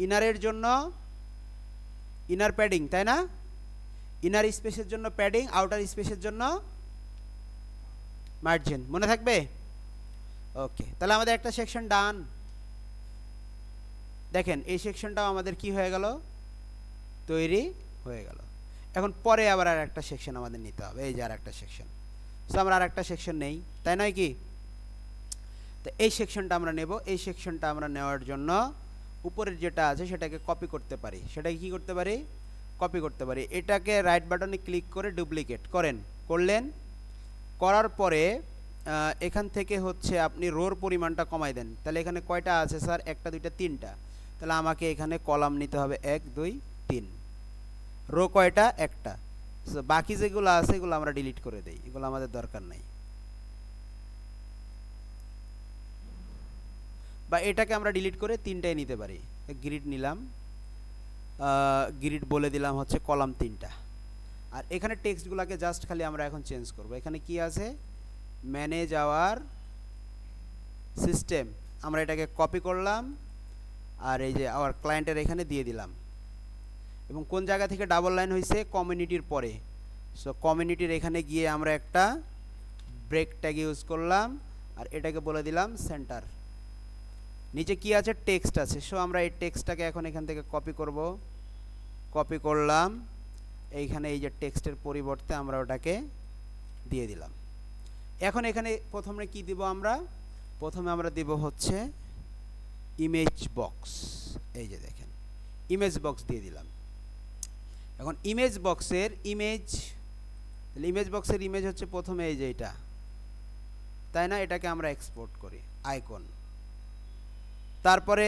ইনারের জন্য ইনার প্যাডিং, তাই না? ইনার স্পেসের জন্য প্যাডিং, আউটার স্পেসের জন্য মার্জিন, মনে থাকবে? ওকে, তাহলে আমাদের একটা সেকশন ডান। দেখেন এই সেকশনটাও আমাদের কি হয়ে গেল? তৈরি হয়ে গেল। এখন পরে আবার আর একটা সেকশন আমাদের নিতে হবে। এই যে আর একটা সেকশন, সো আমরা আর একটা সেকশন নেই, তাই নয় কি? তো এই সেকশনটা আমরা নেব। এই সেকশনটা আমরা নেওয়ার জন্য উপরের যেটা আছে সেটাকে কপি করতে পারি। সেটাকে কি করতে পারি? কপি করতে পারি। এটাকে রাইট বাটনে ক্লিক করে ডুপ্লিকেট করলেন। করার পরে এখান থেকে হচ্ছে আপনি রোর পরিমাণটা কমাই দেন। তাহলে এখানে কয়টা আছে স্যার? 1টা 2টা 3টা। তাহলে আমাকে এখানে কলাম নিতে হবে 1 2 3। রো কয়টা? 1টা। সো বাকি যেগুলো আছে এগুলো আমরা ডিলিট করে দেই, এগুলো আমাদের দরকার নাই। বা এটাকে আমরা ডিলিট করে 3টাই নিতে পারি। গ্রিড নিলাম, গ্রিড বলে দিলাম হচ্ছে কলাম 3টা। আর এখানে টেক্সটগুলোকে জাস্ট খালি আমরা এখন চেঞ্জ করব। এখানে কি আছে? ম্যানেজ আওয়ার সিস্টেম, আমরা এটাকে কপি করলাম আর এই যে আওয়ার ক্লায়েন্টের এখানে দিয়ে দিলাম। এবং কোন জায়গা থেকে ডাবল লাইন হয়েছে, কমিউনিটির পরে। সো কমিউনিটির এখানে গিয়ে আমরা একটা ব্রেক ট্যাগ ইউজ করলাম আর এটাকে বলে দিলাম সেন্টার। নিচে কি আছে, টেক্সট আছে। সো আমরা এই টেক্সটটাকে এখন এখান থেকে কপি করব, কপি করলাম, এইখানে এই যে টেক্সটের পরিবর্তে আমরা ওটাকে দিয়ে দিলাম। এখন এখানে প্রথমে কি দিব, আমরা প্রথমে আমরা দিব হচ্ছে ইমেজ বক্স। এই যে দেখেন ইমেজ বক্স দিয়ে দিলাম। এখন ইমেজ বক্সের ইমেজ, ইমেজ বক্সের ইমেজ হচ্ছে প্রথমে এই যে এটা, তাই না? এটাকে আমরা এক্সপোর্ট করি আইকন। তারপরে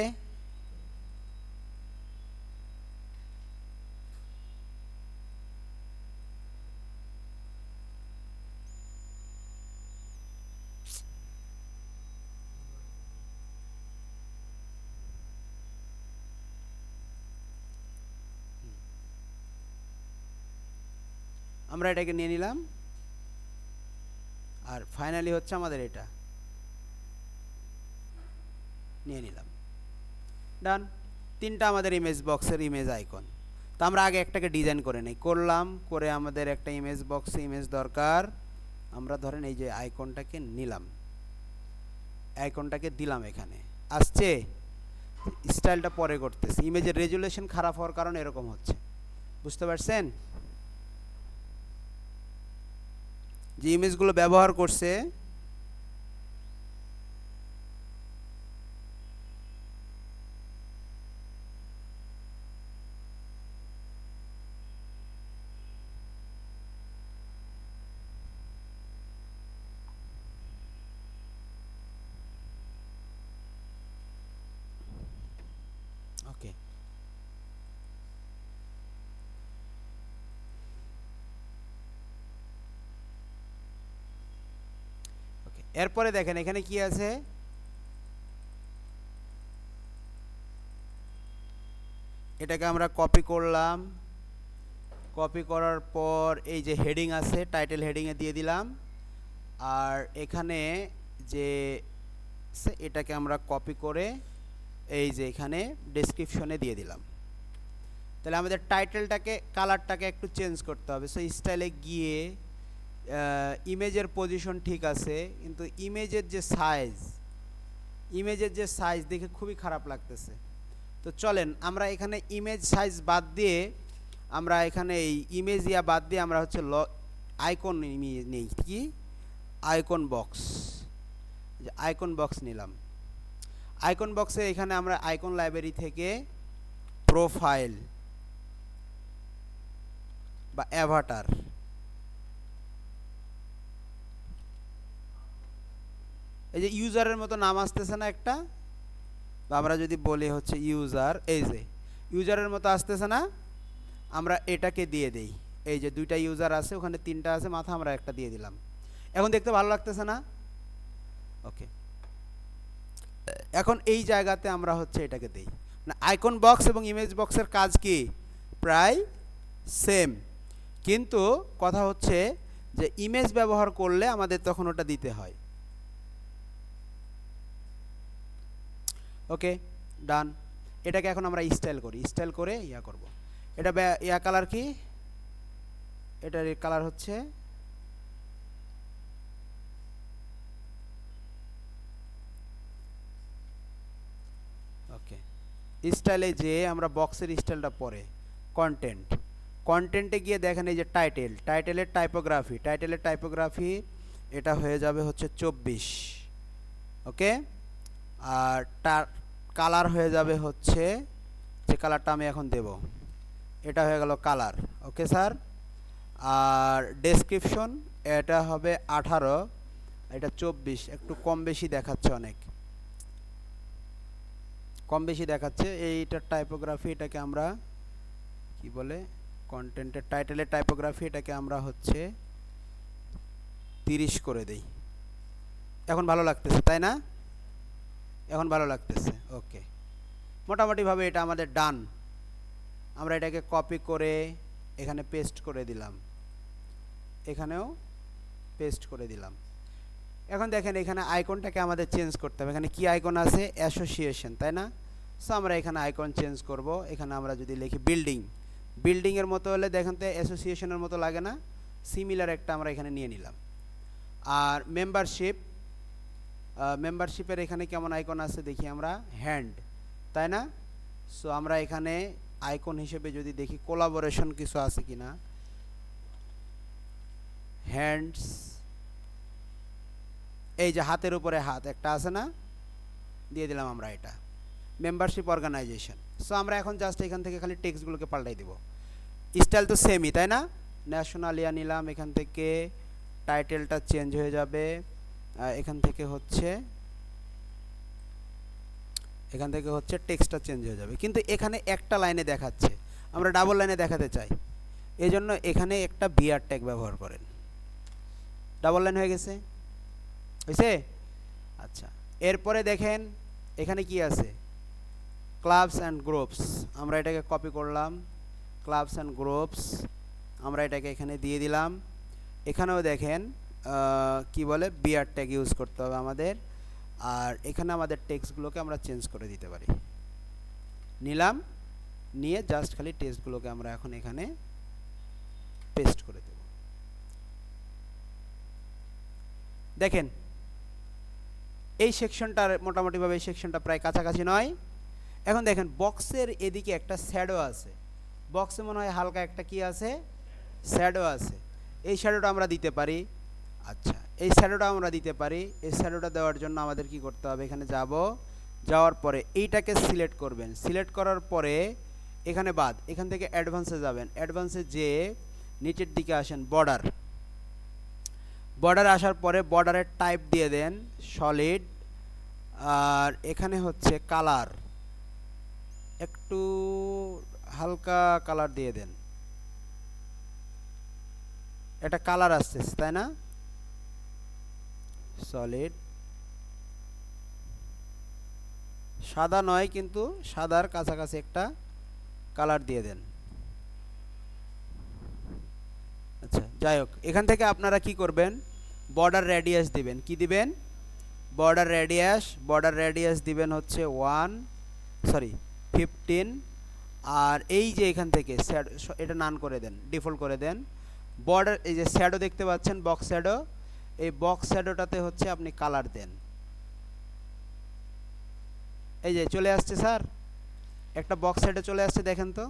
আমরা এটাকে নিয়ে নিলাম আর ফাইনালি হচ্ছে আমাদের এটা নিয়ে নিলাম। ডান, তিনটা আমাদের ইমেজ বক্সের ইমেজ আইকন। তো আমরা আগে একটাকে ডিজাইন করে নেই, করলাম, করে আমাদের একটা ইমেজ বক্সে ইমেজ দরকার। আমরা ধরেন এই যে আইকনটাকে নিলাম, আইকনটাকে দিলাম, এখানে আসছে। স্টাইলটা পরে করতেছি, ইমেজের রেজুলেশন খারাপ হওয়ার কারণে এরকম হচ্ছে, বুঝতে পারছেন? যে ইমেজগুলো ব্যবহার করছে ওকে। ওকে, এরপরে দেখেন এখানে কি আছে, এটাকে আমরা কপি করলাম, কপি করার পর এই যে হেডিং আছে, টাইটেল হেডিংয়ে দিয়ে দিলাম। আর এখানে যে এটাকে আমরা কপি করে এই যে এখানে ডেসক্রিপশনে দিয়ে দিলাম। তাহলে আমাদের টাইটেলটাকে, কালারটাকে একটু চেঞ্জ করতে হবে। সো স্টাইলে গিয়ে ইমেজের পজিশন ঠিক আছে, কিন্তু ইমেজের যে সাইজ দেখে খুবই খারাপ লাগতেছে। তো চলেন আমরা এখানে ইমেজ সাইজ বাদ দিয়ে, আমরা এখানে এই ইমেজ ইয়া বাদ দিয়ে আমরা হচ্ছে আইকন নেই, কি আইকন বক্স, যে আইকন বক্স নিলাম। আইকন বক্সে এখানে আমরা আইকন লাইব্রেরি থেকে প্রোফাইল বা অ্যাভাটার, এই যে ইউজারের মতো নাম আসতেছে না একটা, বা আমরা যদি বলি হচ্ছে ইউজার, এই যে ইউজারের মতো আসতেছে না, আমরা এটাকে দিয়ে দেই। এই যে দুইটা ইউজার আছে, ওখানে তিনটা আছে মাথা, আমরা একটা দিয়ে দিলাম। এখন দেখতে ভালো লাগতেছে না? ওকে, এখন এই জায়গাতে আমরা হচ্ছে এটাকে দেই। মানে আইকন বক্স এবং ইমেজ বক্সের কাজ কি, প্রায় সেম, কিন্তু কথা হচ্ছে যে ইমেজ ব্যবহার করলে আমাদের তখন ওটা দিতে হয়। ওকে, ডান। এটাকে এখন আমরা স্টাইল করি, স্টাইল করে ইয়া করব। এটা ইয়া কালার কি, এটার কালার হচ্ছে ওকে। স্টাইলে যে আমরা বক্সের স্টাইলটা পরে কন্টেন্টে গিয়ে দেখেন এই যে টাইটেলের টাইপোগ্রাফি এটা হয়ে যাবে হচ্ছে 24। ওকে, আর কালার হয়ে যাবে হচ্ছে, যে কালারটা আমি এখন দেব এটা হয়ে গেল কালার। Okay sir. আর ডেসক্রিপশন এটা হবে 18, এটা 24, একটু কম বেশি দেখাচ্ছে, অনেক কম বেশি দেখাচ্ছে। এইটার টাইপোগ্রাফি, এটাকে আমরা কি বলে, কন্টেন্টের টাইটেলের টাইপোগ্রাফি, এটাকে আমরা হচ্ছে 30 করে দেই। এখন ভালো লাগতেছে তাই না? এখন ভালো লাগতেছে। ওকে, মোটামুটিভাবে এটা আমাদের ডান। আমরা এটাকে কপি করে এখানে পেস্ট করে দিলাম, এখানেও পেস্ট করে দিলাম। এখন দেখেন এখানে আইকনটাকে আমাদের চেঞ্জ করতে হবে। এখানে কি আইকন আছে? অ্যাসোসিয়েশন, তাই না? সো আমরা এখানে আইকন চেঞ্জ করব। এখানে আমরা যদি লিখি বিল্ডিং, বিল্ডিংয়ের মতো হলে দেখেন তো অ্যাসোসিয়েশনের মতো লাগে না? সিমিলার একটা আমরা এখানে নিয়ে নিলাম। আর মেম্বারশিপ, মেম্বারশিপের এখানে কেমন আইকন আছে দেখি আমরা, হ্যান্ড, তাই না? সো আমরা এখানে আইকন হিসেবে যদি দেখি কোলাবোরেশন কিছু আছে কিনা, হ্যান্ডস, এই যে হাতের উপরে হাত একটা আছে না, দিয়ে দিলাম আমরা এটা মেম্বারশিপ অর্গানাইজেশন। সো আমরা এখন জাস্ট এখান থেকে খালি টেক্সটগুলোকে পাল্টাই দিব। স্টাইল তো সেমই, তাই না? ন্যাশনাল ইয়া নিলাম, এখান থেকে টাইটেলটা চেঞ্জ হয়ে যাবে, এখান থেকে হচ্ছে টেক্সটটা চেঞ্জ হয়ে যাবে। কিন্তু এখানে একটা লাইনে দেখাচ্ছে, আমরা ডাবল লাইনে দেখাতে চাই, এই জন্য এখানে একটা বিআর ট্যাগ ব্যবহার করেন। ডাবল লাইন হয়ে গেছে, হয়েছে? আচ্ছা, এরপরে দেখেন এখানে কি আছে, ক্লাবস অ্যান্ড গ্রুপস। আমরা এটাকে কপি করলাম, ক্লাবস অ্যান্ড গ্রুপস, আমরা এটাকে এখানে দিয়ে দিলাম। এখানেও দেখেন কি বলে, বিআর ট্যাগ ইউজ করতে হবে আমাদের। আর এখানে আমাদের টেক্সটগুলোকে আমরা চেঞ্জ করে দিতে পারি। নিলাম, নিয়ে জাস্ট খালি টেক্সটগুলোকে আমরা এখন এখানে পেস্ট করে দেব। দেখেন এই সেকশনটার মোটামুটিভাবে এই সেকশনটা প্রায় কাছাকাছি নয়। এখন দেখেন বক্সের এদিকে একটা শ্যাডো আছে, বক্সে মনে হয় হালকা একটা কি আছে, শ্যাডো আছে। এই শ্যাডোটা আমরা দিতে পারি। আচ্ছা, এই শ্যাডোটা আমরা দিতে পারি। এই শ্যাডোটা দেওয়ার জন্য আমাদের কি করতে হবে, এখানে যাব, যাওয়ার পরে এইটাকে সিলেক্ট করবেন। সিলেক্ট করার পরে এখানে বাদ, এখান থেকে অ্যাডভান্সে যাবেন। অ্যাডভান্সে যে নিচের দিকে আসেন, বর্ডার, বর্ডারে আসার পরে বর্ডারের টাইপ দিয়ে দেন সলিড। আর এখানে হচ্ছে কালার, একটু হালকা কালার দিয়ে দেন, এটা কালার আসতেছে, তাই না? সলিড, সাদা নয় কিন্তু সাদার কাছাকাছি একটা কালার দিয়ে দেন। আচ্ছা, যাই হোক, এখান থেকে আপনারা কি করবেন, বর্ডার রেডিয়াস দিবেন। কি দিবেন? বর্ডার রেডিয়াস দিবেন হচ্ছে 15। আর এই যে এখান থেকে এটা নান করে দেন, ডিফল্ট করে দেন। বর্ডার, এই যে শ্যাডো দেখতে পাচ্ছেন, বক্স শ্যাডো, এই বক্স শ্যাডোটাতে হচ্ছে আপনি কালার দেন। এই যে চলে আসছে স্যার, একটা বক্স শ্যাডো চলে আসছে, দেখেন তো।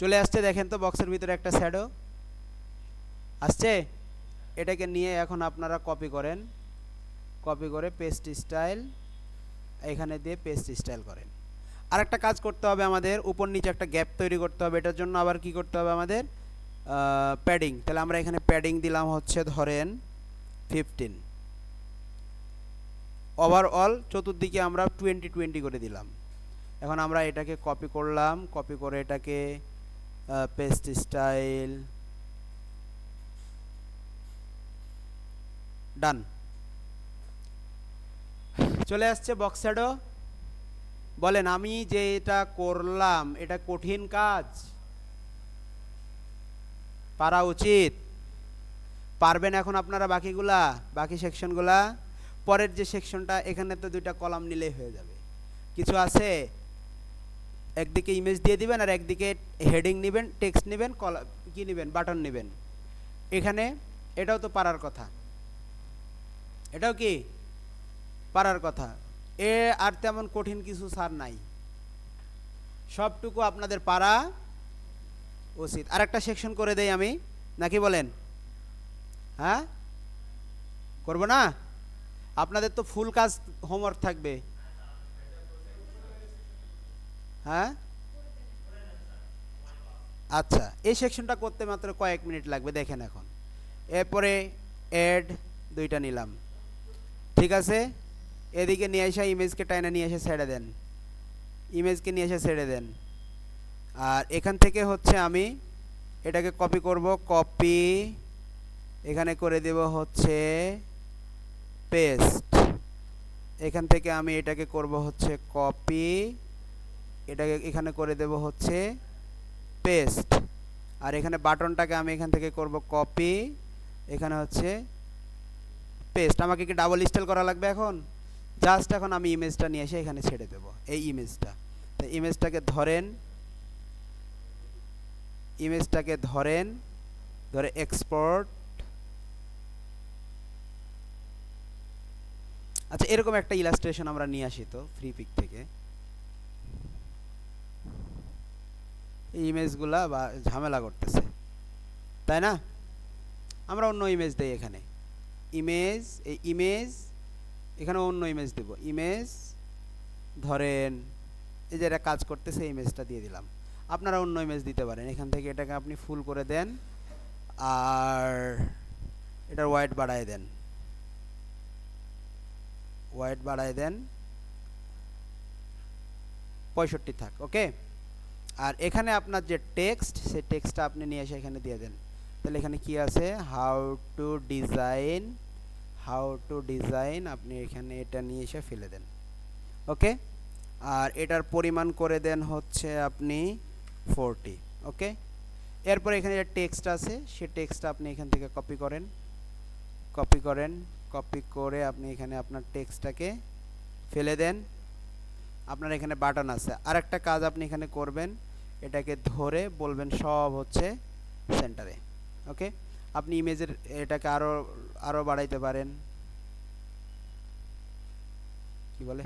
চলে আসছে, দেখেন তো বক্সের ভিতরে একটা শ্যাডো আসছে। এটাকে নিয়ে এখন আপনারা কপি করেন, কপি করে পেস্ট স্টাইল এখানে দিয়ে পেস্ট স্টাইল করেন। আর একটা কাজ করতে হবে আমাদের, উপর নিচে একটা গ্যাপ তৈরি করতে হবে। এটার জন্য আবার কি করতে হবে আমাদের, প্যাডিং। তাহলে আমরা এখানে প্যাডিং দিলাম হচ্ছে ধরেন 15। ওভারঅল চতুর্দিকে আমরা 20 করে দিলাম। এখন আমরা এটাকে কপি করলাম, কপি করে এটাকে পেস্ট স্টাইল, ডান। চলে আসছে বক্স শ্যাডো। বলেন, আমি যে এটা করলাম এটা কঠিন কাজ? পারা উচিত। পারবেন এখন আপনারা বাকিগুলা, বাকি সেকশনগুলা। পরের যে সেকশনটা, এখানে তো দুইটা কলাম নিলেই হয়ে যাবে। কিছু আছে, একদিকে ইমেজ দিয়ে দিবেন আর একদিকে হেডিং নেবেন, টেক্সট নেবেন, কি নেবেন, বাটন নেবেন। এখানে এটাও তো পারার কথা, এটাও কি পারার কথা। আর তেমন কঠিন কিছু স্যার নাই, সবটুকু আপনাদের পারা উচিত। আর একটা সেকশন করে দেই আমি, নাকি বলেন? হ্যাঁ, করবো না? আপনাদের তো ফুল কাজ হোমওয়ার্ক থাকবে। হ্যাঁ, আচ্ছা, এই সেকশনটা করতে মাত্র কয়েক মিনিট লাগবে, দেখেন এখন। এরপরে অ্যাড দুইটা নিলাম, ঠিক আছে। এদিকে নিয়ে এসে ইমেজকে টাইনা নিয়ে এসে ছেড়ে দেন, ইমেজকে নিয়ে এসে ছেড়ে দেন। আর এখান থেকে হচ্ছে আমি এটাকে কপি করব, কপি এখানে করে দেব হচ্ছে পেস্ট। এখান থেকে আমি এটাকে করব হচ্ছে কপি, এটাকে এখানে করে দেব হচ্ছে পেস্ট। আর এখানে বাটনটাকে আমি এখান থেকে করব কপি, এখানে হচ্ছে পেস্ট। আমাকে কি ডাবল স্টাইল করা লাগবে এখন? জাস্ট এখন আমি ইমেজটা নিয়ে এসে এখানে ছেড়ে দেব, এই ইমেজটা। তো ইমেজটাকে ধরেন, ধরে এক্সপোর্ট। আচ্ছা, এরকম একটা ইলাস্ট্রেশন আমরা নিয়ে আসি তো ফ্রি পিক থেকে। এই ইমেজগুলা বা ঝামেলা করতেছে, তাই না? আমরা অন্য ইমেজ দেই এখানে, ইমেজ, এই ইমেজ, এখানে অন্য ইমেজ দেব, ইমেজ ধরেন এই যে এটা কাজ করতেছে, ইমেজটা দিয়ে দিলাম। আপনারা অন্য ইমেজ দিতে পারেন, এখান থেকে এটাকে আপনি ফুল করে দেন, আর এটার হোয়াইট বাড়ায় দেন, হোয়াইট বাড়ায় দেন 65 থাক, ওকে। আর এখানে আপনার যে টেক্সট, সেই টেক্সটটা আপনি নিয়ে এসে এখানে দিয়ে দেন। তাহলে এখানে কি আছে, হাউ টু ডিজাইন, আপনি এখানে এটা নিয়ে এসে ফেলে দেন, ওকে। আর এটার পরিমাণ করে দেন হচ্ছে আপনি 40, ওকে। এরপর এখানে যে টেক্সট আছে, সেই টেক্সটটা আপনি এখান থেকে কপি করে আপনি এখানে আপনার টেক্সটটাকে ফেলে দেন। আপনার এখানে বাটন আছে, আর একটা কাজ আপনি এখানে করবেন, এটাকে ধরে বলবেন সব হচ্ছে সেন্টারে, ওকে। আপনি ইমেজের এটাকে আরো বাড়াইতে পারেন, কি বলে,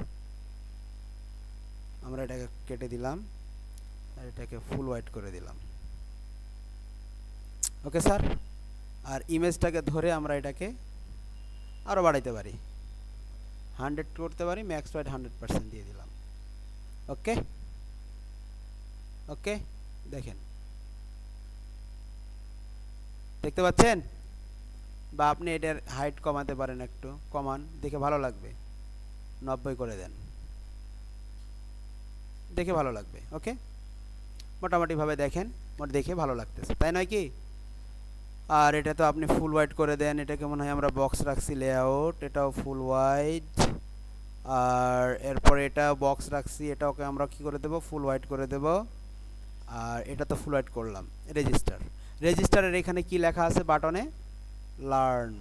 আমরা এটাকে কেটে দিলাম আর এটাকে ফুল হোয়াইট করে দিলাম, ওকে স্যার। আর ইমেজটাকে ধরে আমরা এটাকে আরো বাড়াইতে পারি, 100 করতে পারি, ম্যাক্স হোয়াইট 100% দিয়ে দিলাম, ওকে। ওকে, দেখেন, দেখতে পাচ্ছেন? বা আপনি এটার হাইট কমাতে পারেন, একটু কমান, দেখে ভালো লাগবে, 90 করে দেন, দেখে ভালো লাগবে, ওকে। মোটামুটি ভাবে দেখেন, দেখে ভালো লাগতেছে, তাই নয় কি? আর এটা তো আপনি ফুল হোয়াইট করে দেন, এটাকে মনে হয় আমরা বক্স রাখছি লেআউট, এটাও ফুল হোয়াইট। আর এরপর এটা বক্স রাখছি, এটাকে আমরা কি করে দেব, ফুল হোয়াইট করে দেব। আর এটা তো ফুল হোয়াইট করলাম। রেজিস্টারের এখানে কি লেখা আছে বাটনে, লার্ন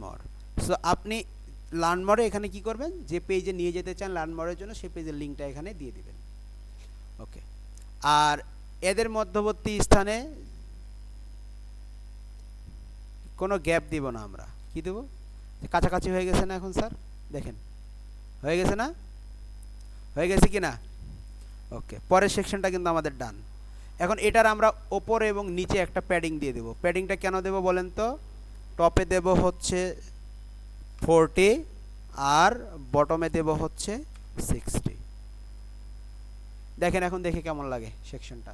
মোর। সো আপনি লার্ন মোরে এখানে কি করবেন, যে পেজে নিয়ে যেতে চান লার্ন মোরের জন্য, সেই পেজের লিঙ্কটা এখানে দিয়ে দিবেন, ওকে। আর এদের মধ্যবর্তী স্থানে কোনো গ্যাপ দিব না, আমরা কি দেব, কাছাকাছি হয়ে গেছে না এখন স্যার, দেখেন হয়ে গেছে না, হয়ে গেছে কি না, ওকে। পরের সেকশনটা কিন্তু আমাদের ডান। এখন এটার আমরা ওপরে এবং নিচে একটা প্যাডিং দিয়ে দেব। প্যাডিংটা কেন দেব বলেন তো, টপে দেব হচ্ছে 40 আর বটমে দেব হচ্ছে 60। দেখেন এখন দেখে কেমন লাগে সেকশনটা,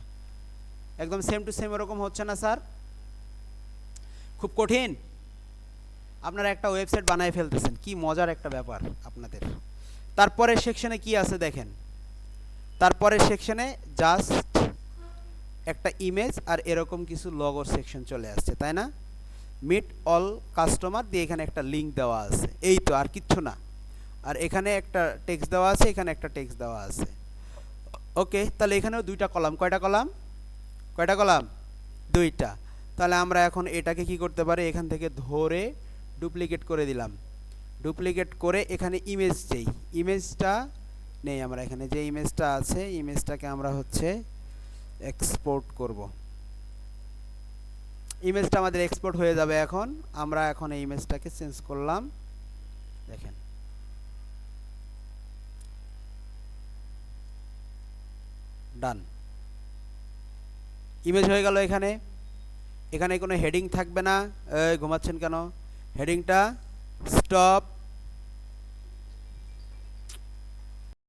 একদম সেম টু সেম এরকম হচ্ছে না স্যার? খুব কঠিন? আপনারা একটা ওয়েবসাইট বানায় ফেলতেছেন, কি মজার একটা ব্যাপার আপনাদের। তারপরে সেকশনে কি আছে দেখেন, তারপরে সেকশনে জাস্ট একটা ইমেজ আর এরকম কিছু লগোর সেকশন চলে আসছে, তাই না? মিট অল কাস্টমার দিয়ে এখানে একটা লিঙ্ক দেওয়া আছে, এই তো, আর কিচ্ছু না। আর এখানে একটা টেক্সট দেওয়া আছে, এখানে একটা টেক্সট দেওয়া আছে, ওকে। তাহলে এখানেও দুইটা কলাম, কয়টা কলাম, দুইটা। তাহলে আমরা এখন এটাকে কি করতে পারি, এখান থেকে ধরে ডুপ্লিকেট করে দিলাম, ডুপ্লিকেট করে এখানে ইমেজ, যেই ইমেজটা নেই, আমরা এখানে যে ইমেজটা আছে, ইমেজটাকে আমরা হচ্ছে এক্সপোর্ট করব। ইমেজটা আমাদের এক্সপোর্ট হয়ে যাবে। এখন আমরা এখন এই ইমেজটাকে চেঞ্জ করলাম, দেখেন ডান, ইমেজ হয়ে গেল। এখানে কোনো হেডিং থাকবে না, ঘুমাচ্ছেন কেন, হেডিংটা স্টপ